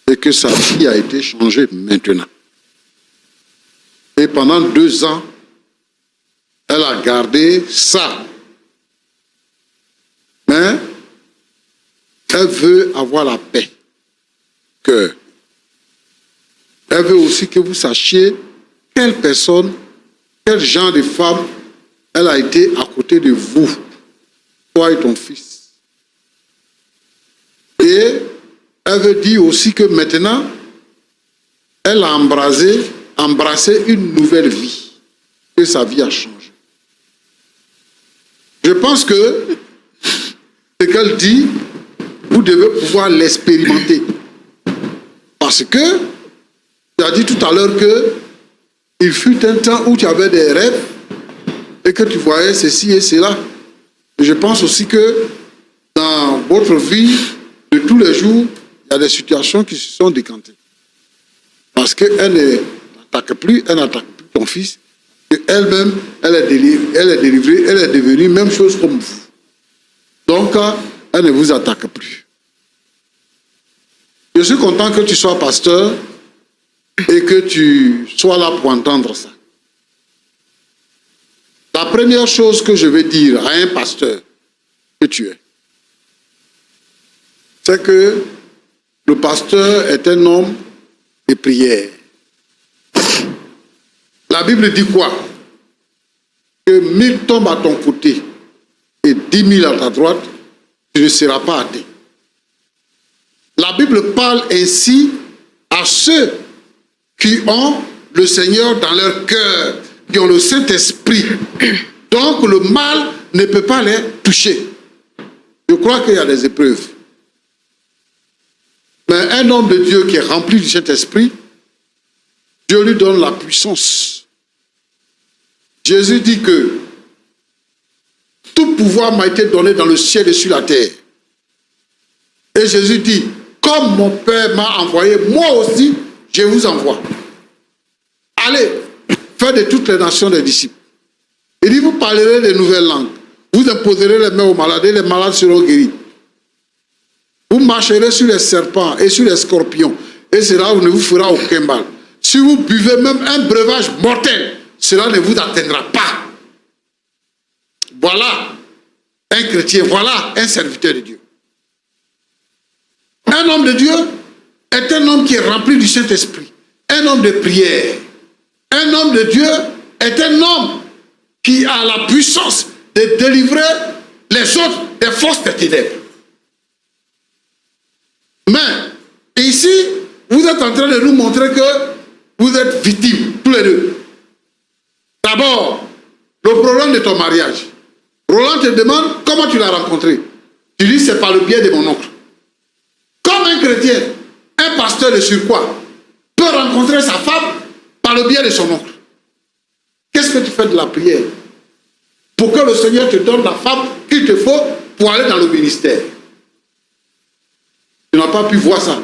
et que sa vie a été changée maintenant. Et pendant 2 ans, elle a gardé ça. Mais elle veut avoir la paix. Elle veut aussi que vous sachiez quelle personne, quel genre de femme elle a été à côté de vous, toi et ton fils. Et elle veut dire aussi que maintenant, elle a embrassé une nouvelle vie, que sa vie a changé. Je pense que ce qu'elle dit, vous devez pouvoir l'expérimenter. Parce que, tu as dit tout à l'heure que il fut un temps où tu avais des rêves et que tu voyais ceci et cela. Et je pense aussi que dans votre vie de tous les jours, il y a des situations qui se sont décantées. Parce qu'elle n'attaque plus ton fils. Elle-même, elle est délivrée, elle est devenue même chose comme vous. Donc, elle ne vous attaque plus. Je suis content que tu sois pasteur et que tu sois là pour entendre ça. La première chose que je vais dire à un pasteur que tu es, c'est que le pasteur est un homme de prière. La Bible dit quoi? Que 1000 tombent à ton côté et 10 000 à ta droite, tu ne seras pas atteint. la Bible parle ainsi à ceux qui ont le Seigneur dans leur cœur, qui ont le Saint-Esprit. Donc le mal ne peut pas les toucher. Je crois qu'il y a des épreuves. Mais un homme de Dieu qui est rempli du Saint-Esprit, Dieu lui donne la puissance. Jésus dit que tout pouvoir m'a été donné dans le ciel et sur la terre. Et Jésus dit, comme mon Père m'a envoyé, moi aussi, je vous envoie. Allez, faites de toutes les nations des disciples. Il dit, vous parlerez de nouvelles langues. Vous imposerez les mains aux malades et les malades seront guéris. Vous marcherez sur les serpents et sur les scorpions. Et cela ne vous fera aucun mal. Si vous buvez même un breuvage mortel, cela ne vous atteindra pas. Voilà un chrétien, voilà un serviteur de Dieu. Un homme de Dieu est un homme qui est rempli du Saint-Esprit. Un homme de prière. Un homme de Dieu est un homme qui a la puissance de délivrer les autres des forces des ténèbres. Mais ici, vous êtes en train de nous montrer que vous êtes victimes, tous les deux. D'abord, le problème de ton mariage. Roland te demande comment tu l'as rencontré. Tu dis c'est par le biais de mon oncle. Comme un chrétien, un pasteur de surcroît peut rencontrer sa femme par le biais de son oncle. Qu'est-ce que tu fais de la prière pour que le Seigneur te donne la femme qu'il te faut pour aller dans le ministère? Tu n'as pas pu voir ça.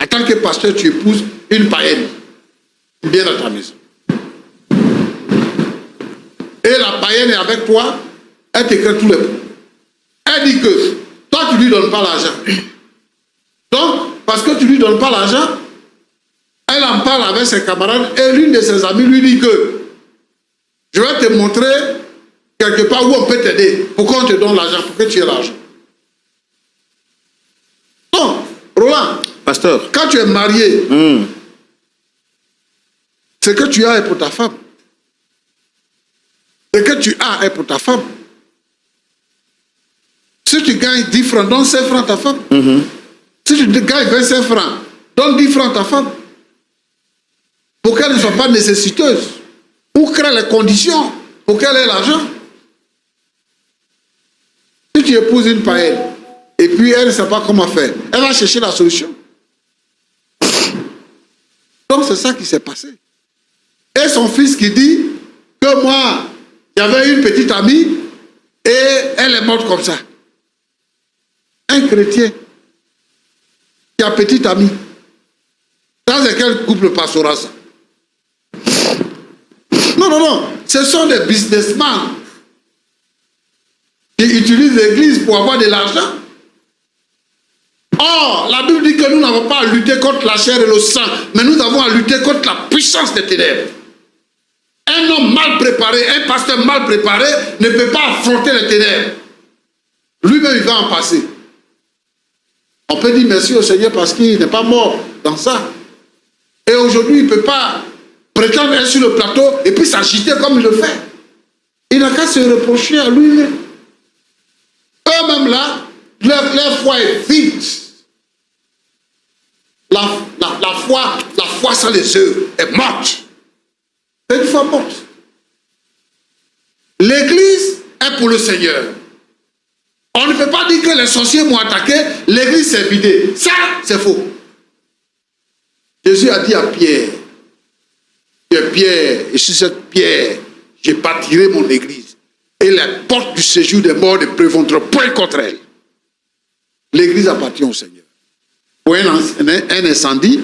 En tant que pasteur, tu épouses une païenne. Viens dans ta maison. Et la païenne est avec toi, elle t'écrit tous les mots. Elle dit que toi, tu ne lui donnes pas l'argent. Donc, parce que tu ne lui donnes pas l'argent, elle en parle avec ses camarades et l'une de ses amies lui dit que je vais te montrer quelque part où on peut t'aider pour qu'on te donne l'argent, pour que tu aies l'argent. Donc, Roland, Pasteur, quand tu es marié, ce que tu as est pour ta femme. Ce que tu as est pour ta femme. Si tu gagnes 10 francs, donne 5 francs à ta femme. Si tu gagnes 25 francs, donne 10 francs à ta femme. Pour qu'elle ne soit pas nécessiteuse. Ou crée les conditions pour qu'elle ait l'argent. Si tu épouses une païenne, et puis elle ne sait pas comment faire, elle va chercher la solution. Donc c'est ça qui s'est passé. Et son fils qui dit que moi, j'avais une petite amie et elle est morte comme ça. Un chrétien qui a petite amie. Dans quel couple passera ça? Non. Ce sont des businessmen qui utilisent l'église pour avoir de l'argent. Or, la Bible dit que nous n'avons pas à lutter contre la chair et le sang, mais nous avons à lutter contre la puissance des ténèbres. Un homme mal préparé, un pasteur mal préparé ne peut pas affronter les ténèbres. Lui-même, il va en passer. On peut dire merci au Seigneur parce qu'il n'est pas mort dans ça. Et aujourd'hui, il ne peut pas prétendre être sur le plateau et puis s'agiter comme il le fait. Il n'a qu'à se reprocher à lui-même. Eux-mêmes là, leur foi est vide. La foi sans les œuvres est morte. C'est une foi morte. L'église est pour le Seigneur. On ne peut pas dire que les sorciers m'ont attaqué, l'église s'est vidée. Ça, c'est faux. Jésus a dit à Pierre, Pierre, et sur cette pierre, j'ai bâtirai mon église. Et les portes du séjour des morts ne prévaudront point contre elle. L'église appartient au Seigneur. Pour un incendie,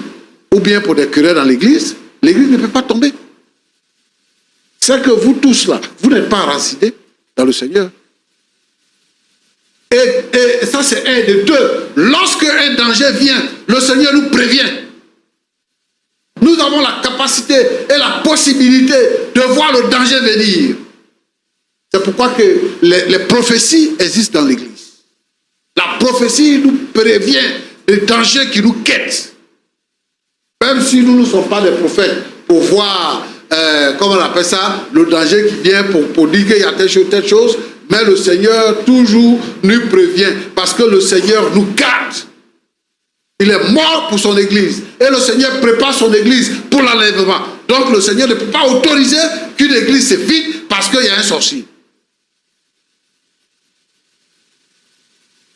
ou bien pour des querelles dans l'église ne peut pas tomber. C'est que vous tous là, vous n'êtes pas enracinés dans le Seigneur. Et ça c'est un de deux. Lorsque un danger vient, le Seigneur nous prévient. Nous avons la capacité et la possibilité de voir le danger venir. C'est pourquoi que les prophéties existent dans l'église. La prophétie nous prévient des dangers qui nous quêtent. Même si nous ne sommes pas des prophètes pour voir, comment on appelle ça, le danger qui vient pour dire qu'il y a telle chose, mais le Seigneur toujours nous prévient parce que le Seigneur nous garde. Il est mort pour son église. Et le Seigneur prépare son église pour l'enlèvement. Donc le Seigneur ne peut pas autoriser qu'une église se vide parce qu'il y a un sorcier.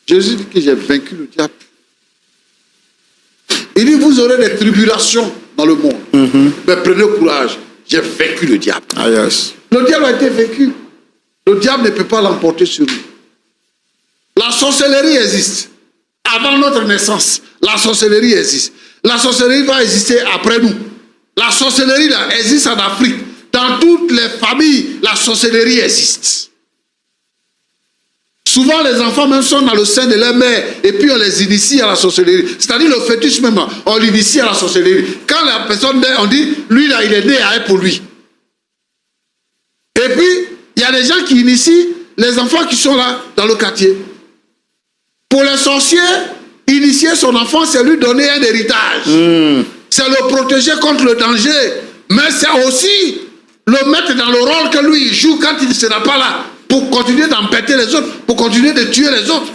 Jésus dit que j'ai vaincu le diable. Il dit, vous aurez des tribulations dans le monde. Mais prenez courage, j'ai vaincu le diable. Ah, yes. Le diable a été vaincu. Le diable ne peut pas l'emporter sur nous. La sorcellerie existe. Avant notre naissance, la sorcellerie existe. La sorcellerie va exister après nous. La sorcellerie là, existe en Afrique. Dans toutes les familles, la sorcellerie existe. Souvent, les enfants même sont dans le sein de leur mère et puis on les initie à la sorcellerie. C'est-à-dire le fœtus même, on l'initie à la sorcellerie. Quand la personne naît, on dit, lui là, il est né à pour lui. Et puis, il y a des gens qui initient les enfants qui sont là dans le quartier. Pour les sorciers, initier son enfant, c'est lui donner un héritage. C'est le protéger contre le danger. Mais c'est aussi le mettre dans le rôle que lui il joue quand il ne sera pas là. Pour continuer d'embêter les autres, pour continuer de tuer les autres.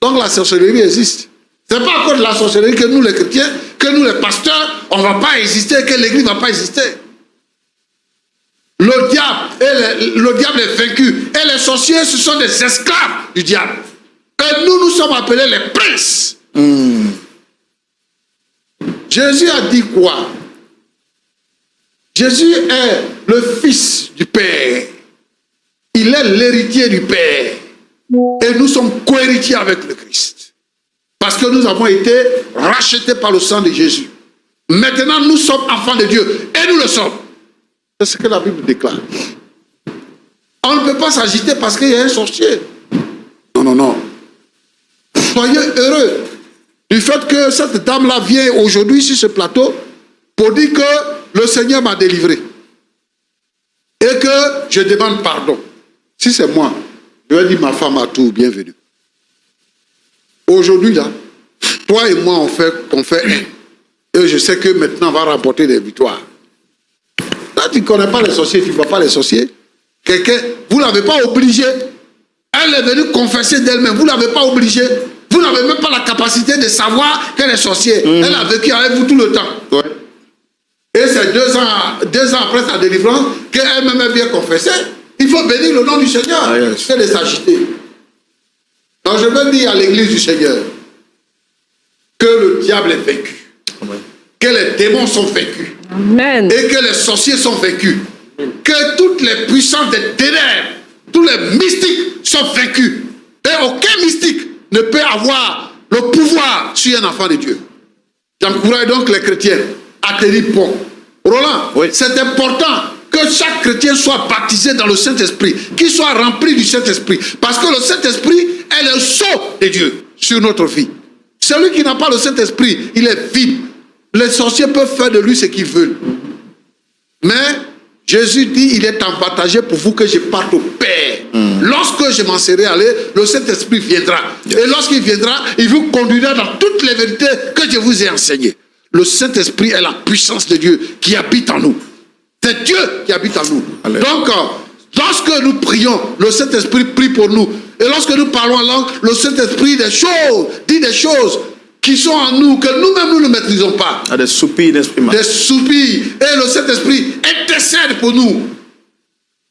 Donc la sorcellerie existe. Ce n'est pas à cause de la sorcellerie que nous les chrétiens, que nous les pasteurs, on ne va pas exister, que l'église ne va pas exister. Le diable est vaincu. Et les sorciers, ce sont des esclaves du diable. Et nous sommes appelés les princes. Jésus a dit quoi? Jésus est le fils du Père. Il est l'héritier du Père. Et nous sommes co-héritiers avec le Christ. Parce que nous avons été rachetés par le sang de Jésus. Maintenant, nous sommes enfants de Dieu. Et nous le sommes. C'est ce que la Bible déclare. On ne peut pas s'agiter parce qu'il y a un sorcier. Non. Soyez heureux du fait que cette dame-là vient aujourd'hui sur ce plateau pour dire que le Seigneur m'a délivré. Et que je demande pardon. Si c'est moi, je vais dire ma femme à tout, bienvenue. Aujourd'hui, là, toi et moi, on fait un. Et je sais que maintenant, on va remporter des victoires. Là, tu ne connais pas les sorciers, tu ne vois pas les sorciers. Quelqu'un, vous ne l'avez pas obligé. Elle est venue confesser d'elle-même. Vous ne l'avez pas obligé. Vous n'avez même pas la capacité de savoir qu'elle est sorcière. Elle a vécu avec vous tout le temps. Ouais. Et c'est 2 ans après sa délivrance qu'elle-même est bien confessée. Il faut bénir le nom du Seigneur. Ah, yes. C'est de s'agiter. Donc je veux dire à l'église du Seigneur que le diable est vaincu. Amen. Que les démons sont vaincus. Amen. Et que les sorciers sont vaincus. Amen. Que toutes les puissances des ténèbres, tous les mystiques sont vaincus. Et aucun mystique ne peut avoir le pouvoir sur un enfant de Dieu. J'encourage donc les chrétiens à tenir bon. Roland, oui. C'est important que chaque chrétien soit baptisé dans le Saint-Esprit, qu'il soit rempli du Saint-Esprit. Parce que le Saint-Esprit est le sceau de Dieu sur notre vie. Celui qui n'a pas le Saint-Esprit, il est vide. Les sorciers peuvent faire de lui ce qu'ils veulent. Mais Jésus dit, il est avantagé pour vous que je parte au Père. Lorsque je m'en serai allé, le Saint-Esprit viendra. Yes. Et lorsqu'il viendra, il vous conduira dans toutes les vérités que je vous ai enseignées. Le Saint-Esprit est la puissance de Dieu qui habite en nous. C'est Dieu qui habite en nous. Allez. Donc, lorsque nous prions, le Saint-Esprit prie pour nous. Et lorsque nous parlons en langue, le Saint-Esprit dit des choses qui sont en nous, que nous-mêmes nous ne maîtrisons pas. Ah, des soupirs d'esprit. Des soupirs. Et le Saint-Esprit intercède pour nous.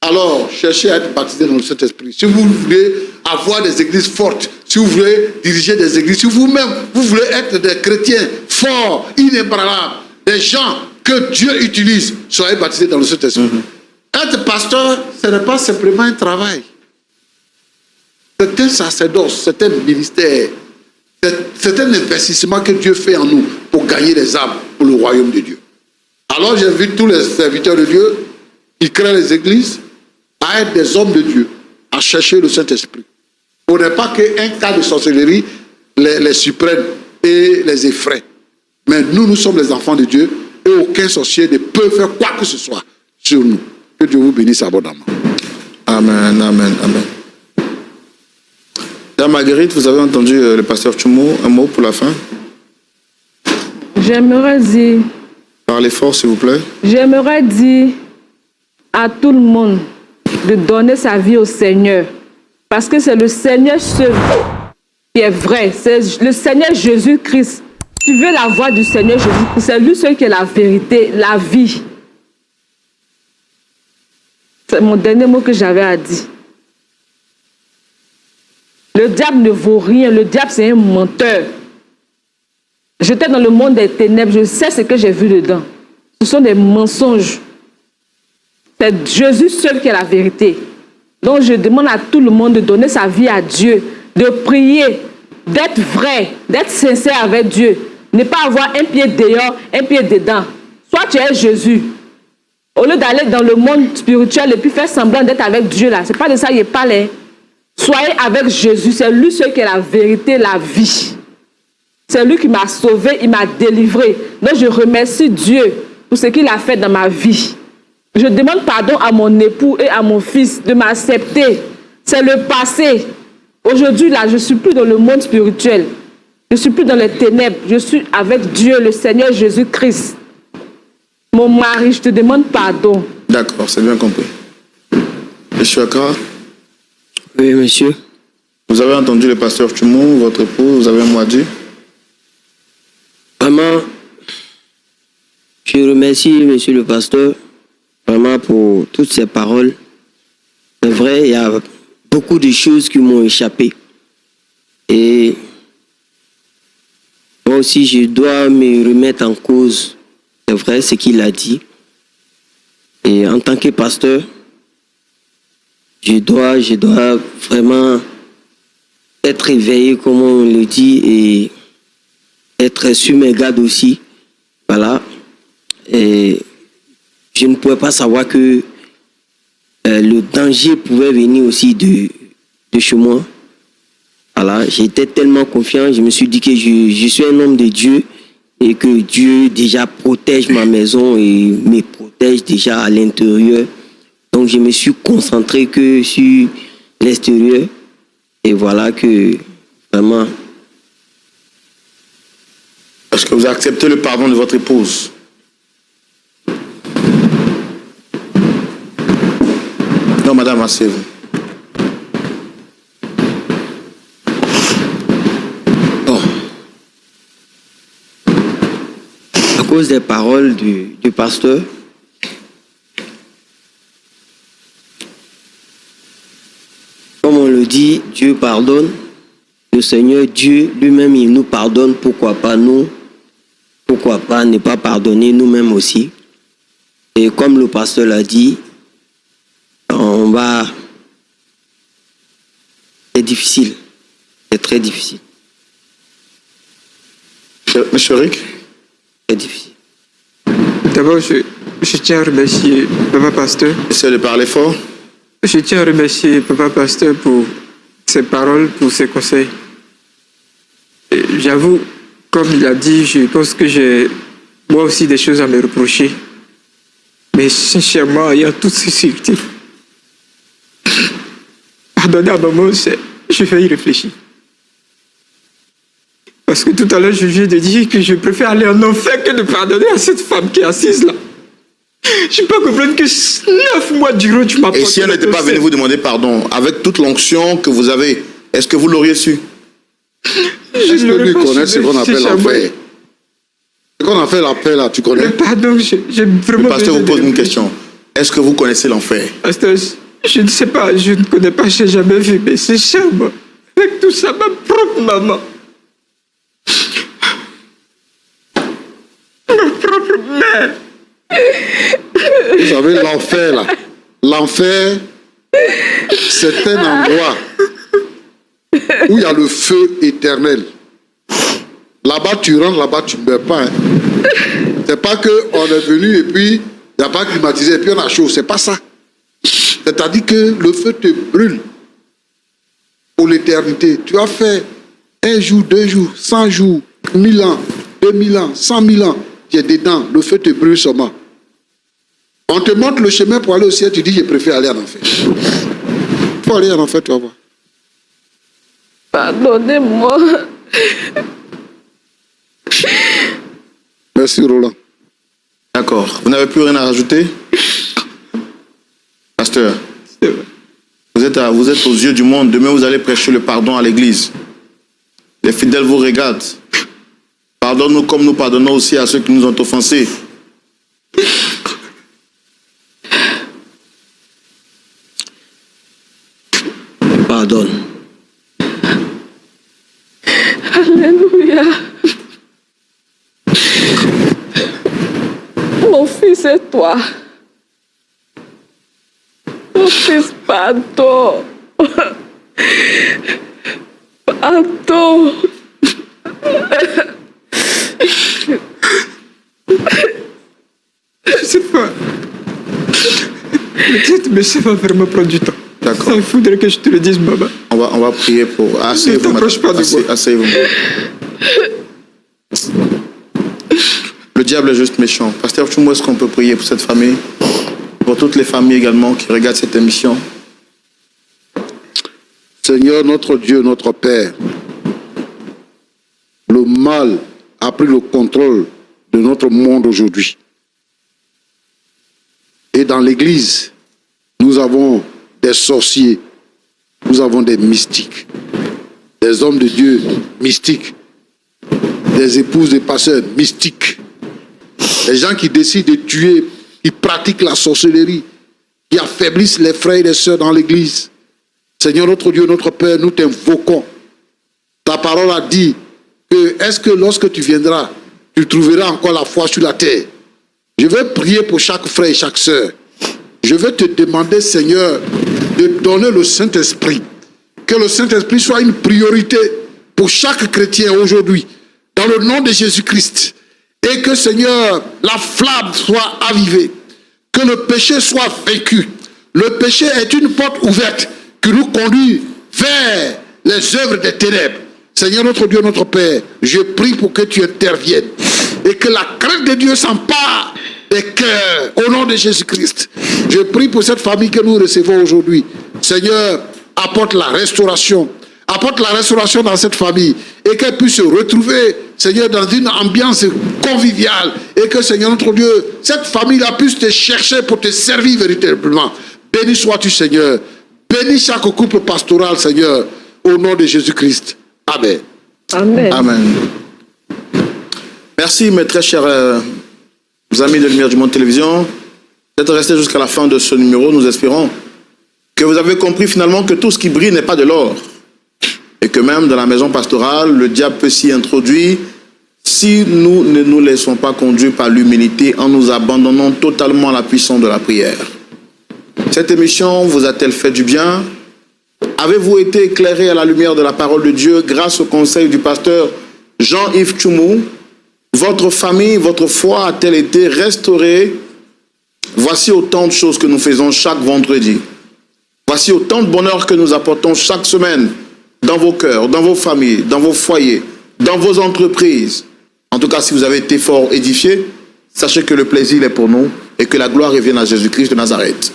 Alors, cherchez à être baptisé dans le Saint-Esprit. Si vous voulez avoir des églises fortes, si vous voulez diriger des églises, si vous-même, vous voulez être des chrétiens forts, inébranlables, des gens que Dieu utilise, soyez baptisés dans le Saint-Esprit. Être pasteur, ce n'est pas simplement un travail. C'est un sacerdoce, c'est un ministère. C'est un investissement que Dieu fait en nous pour gagner des âmes pour le royaume de Dieu. Alors j'invite tous les serviteurs de Dieu qui créent les églises à être des hommes de Dieu, à chercher le Saint-Esprit. Pour ne pas qu'un cas de sorcellerie les surprenne et les effraie. Mais nous sommes les enfants de Dieu et aucun sorcier ne peut faire quoi que ce soit sur nous. Que Dieu vous bénisse abondamment. Amen, amen, amen. Dame Marguerite, vous avez entendu le pasteur Tchoumo, un mot pour la fin? J'aimerais dire... Parlez fort, s'il vous plaît. J'aimerais dire à tout le monde de donner sa vie au Seigneur. Parce que c'est le Seigneur seul qui est vrai. C'est le Seigneur Jésus-Christ. Suivez la voie du Seigneur Jésus-Christ. C'est lui seul qui est la vérité, la vie. C'est mon dernier mot que j'avais à dire. Le diable ne vaut rien. Le diable, c'est un menteur. J'étais dans le monde des ténèbres. Je sais ce que j'ai vu dedans. Ce sont des mensonges. C'est Jésus seul qui est la vérité. Donc, je demande à tout le monde de donner sa vie à Dieu, de prier, d'être vrai, d'être sincère avec Dieu. Ne pas avoir un pied dehors, un pied dedans. Soit tu es Jésus. Au lieu d'aller dans le monde spirituel et puis faire semblant d'être avec Dieu, là, c'est pas de ça qu'il parle. Soyez avec Jésus. C'est lui seul qui est la vérité, la vie. C'est lui qui m'a sauvé, il m'a délivré. Donc, je remercie Dieu pour ce qu'il a fait dans ma vie. Je demande pardon à mon époux et à mon fils de m'accepter. C'est le passé. Aujourd'hui, là, je ne suis plus dans le monde spirituel. Je ne suis plus dans les ténèbres. Je suis avec Dieu, le Seigneur Jésus-Christ. Mon mari, je te demande pardon. D'accord, c'est bien compris. Monsieur Accra, Oui, monsieur. vous avez entendu le pasteur Chumou, votre épouse, vous avez un mot à dire? Vraiment, je remercie monsieur le pasteur vraiment pour toutes ces paroles. C'est vrai, il y a beaucoup de choses qui m'ont échappé. Et moi aussi, je dois me remettre en cause. C'est vrai ce qu'il a dit. Et en tant que pasteur, je dois vraiment être éveillé, comme on le dit, et être sur mes gardes aussi. Voilà. Et je ne pouvais pas savoir que le danger pouvait venir aussi de chez moi. Voilà. J'étais tellement confiant, je me suis dit que je suis un homme de Dieu et que Dieu déjà protège ma maison et me protège déjà à l'intérieur. Donc je me suis concentré que sur l'extérieur. Et voilà que vraiment... Est-ce que vous avez accepté le pardon de votre épouse? Non, madame, asseyez-vous. Bon. À cause des paroles du pasteur, comme on le dit, Dieu pardonne. Le Seigneur Dieu lui-même, il nous pardonne. Pourquoi pas nous? Pourquoi pas ne pas pardonner nous-mêmes aussi? Et comme le pasteur l'a dit, on va... C'est difficile. C'est très difficile. Monsieur Rick? C'est difficile. D'abord, je tiens à remercier Papa Pasteur. Essayez de parler fort. Je tiens à remercier Papa Pasteur pour ses paroles, pour ses conseils. Et j'avoue, comme il a dit, je pense que j'ai moi aussi des choses à me reprocher. Mais sincèrement, ayant toutes ces circonstances, pardonner à maman, je vais y réfléchir. Parce que tout à l'heure, je viens de dire que je préfère aller en enfer que de pardonner à cette femme qui est assise là. Je ne peux pas comprendre que 9 mois durant, tu m'as... Et si elle n'était pas venue vous demander pardon, avec toute l'onction que vous avez, est-ce que vous l'auriez su? Est-ce que lui connaît ce qu'on appelle l'enfer? Ce qu'on appelle l'appel là, tu connais? Le pardon, j'ai vraiment... Le pasteur vous pose une question. Est-ce que vous connaissez l'enfer? Pasteur, je ne sais pas, je ne connais pas, je n'ai jamais vu, mais c'est cher, moi. Avec tout ça, ma propre maman. Ma propre mère. Vous savez, l'enfer là. L'enfer, c'est un endroit où il y a le feu éternel. Là-bas, tu rentres, là-bas, tu ne meurs pas. Hein. C'est pas qu'on est venu et puis il n'y a pas climatisé et puis on a chaud. C'est pas ça. C'est-à-dire que le feu te brûle pour l'éternité. Tu as fait 1 jour, 2 jours, 100 jours, 1000 ans, 2000 ans, 100 000 ans. Tu es dedans, le feu te brûle seulement. On te montre le chemin pour aller au ciel, tu dis je préfère aller en enfer. Il faut aller en enfer, tu vas voir. Pardonnez-moi. Merci Roland. D'accord. Vous n'avez plus rien à rajouter? Pasteur, vous êtes aux yeux du monde. Demain, vous allez prêcher le pardon à l'église. Les fidèles vous regardent. Pardonne-nous comme nous pardonnons aussi à ceux qui nous ont offensés. Pardonne. Alléluia. Mon fils et toi. Mon fils, pardon. Pardon. Je sais pas. Peut-être, mais ça va vraiment prendre du temps. D'accord. Il faudrait que je te le dise, maman. On va prier pour... Asseyez-vous, Ne t'approche pas de moi. Asseyez-vous. Le diable est juste méchant. Pasteur Tchoumou, est-ce qu'on peut prier pour cette famille? Pour toutes les familles également qui regardent cette émission? Seigneur, notre Dieu, notre Père, le mal a pris le contrôle de notre monde aujourd'hui. Et dans l'Église, nous avons des sorciers, nous avons des mystiques, des hommes de Dieu mystiques, des épouses des pasteurs mystiques, des gens qui décident de tuer, qui pratiquent la sorcellerie, qui affaiblissent les frères et les sœurs dans l'Église. Seigneur notre Dieu, notre Père, nous t'invoquons. Ta parole a dit que est-ce que lorsque tu viendras, tu trouveras encore la foi sur la terre? Je vais prier pour chaque frère et chaque sœur. Je vais te demander, Seigneur, de donner le Saint-Esprit. Que le Saint-Esprit soit une priorité pour chaque chrétien aujourd'hui, dans le nom de Jésus-Christ. Et que, Seigneur, la flamme soit avivée. Que le péché soit vaincu. Le péché est une porte ouverte qui nous conduit vers les œuvres des ténèbres. Seigneur notre Dieu, notre Père, je prie pour que tu interviennes et que la crainte de Dieu s'empare des cœurs au nom de Jésus-Christ. Je prie pour cette famille que nous recevons aujourd'hui. Seigneur, apporte la restauration. Apporte la restauration dans cette famille et qu'elle puisse se retrouver, Seigneur, dans une ambiance conviviale et que, Seigneur notre Dieu, cette famille-là puisse te chercher pour te servir véritablement. Béni sois-tu, Seigneur. Bénis chaque couple pastoral, Seigneur, au nom de Jésus-Christ. Amen. Amen. Amen. Merci, mes très chers amis de Lumière du Monde Télévision, d'être restés jusqu'à la fin de ce numéro. Nous espérons que vous avez compris finalement que tout ce qui brille n'est pas de l'or. Et que même dans la maison pastorale, le diable peut s'y introduire si nous ne nous laissons pas conduire par l'humilité en nous abandonnant totalement à la puissance de la prière. Cette émission vous a-t-elle fait du bien? Avez-vous été éclairé à la lumière de la parole de Dieu grâce au conseil du pasteur Jean-Yves Tchoumou? Votre famille, votre foi a-t-elle été restaurée? Voici autant de choses que nous faisons chaque vendredi. Voici autant de bonheur que nous apportons chaque semaine dans vos cœurs, dans vos familles, dans vos foyers, dans vos entreprises. En tout cas, si vous avez été fort édifiés, sachez que le plaisir est pour nous et que la gloire revienne à Jésus-Christ de Nazareth.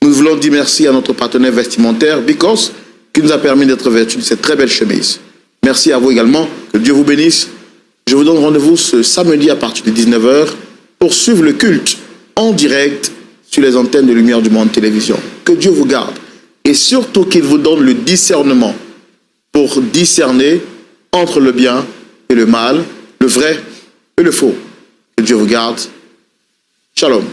Nous voulons dire merci à notre partenaire vestimentaire, Bicos, qui nous a permis d'être vêtus de cette très belle chemise. Merci à vous également. Que Dieu vous bénisse. Je vous donne rendez-vous ce samedi à partir de 19h pour suivre le culte en direct sur les antennes de Lumière du Monde Télévision. Que Dieu vous garde et surtout qu'il vous donne le discernement pour discerner entre le bien et le mal, le vrai et le faux. Que Dieu vous garde. Shalom.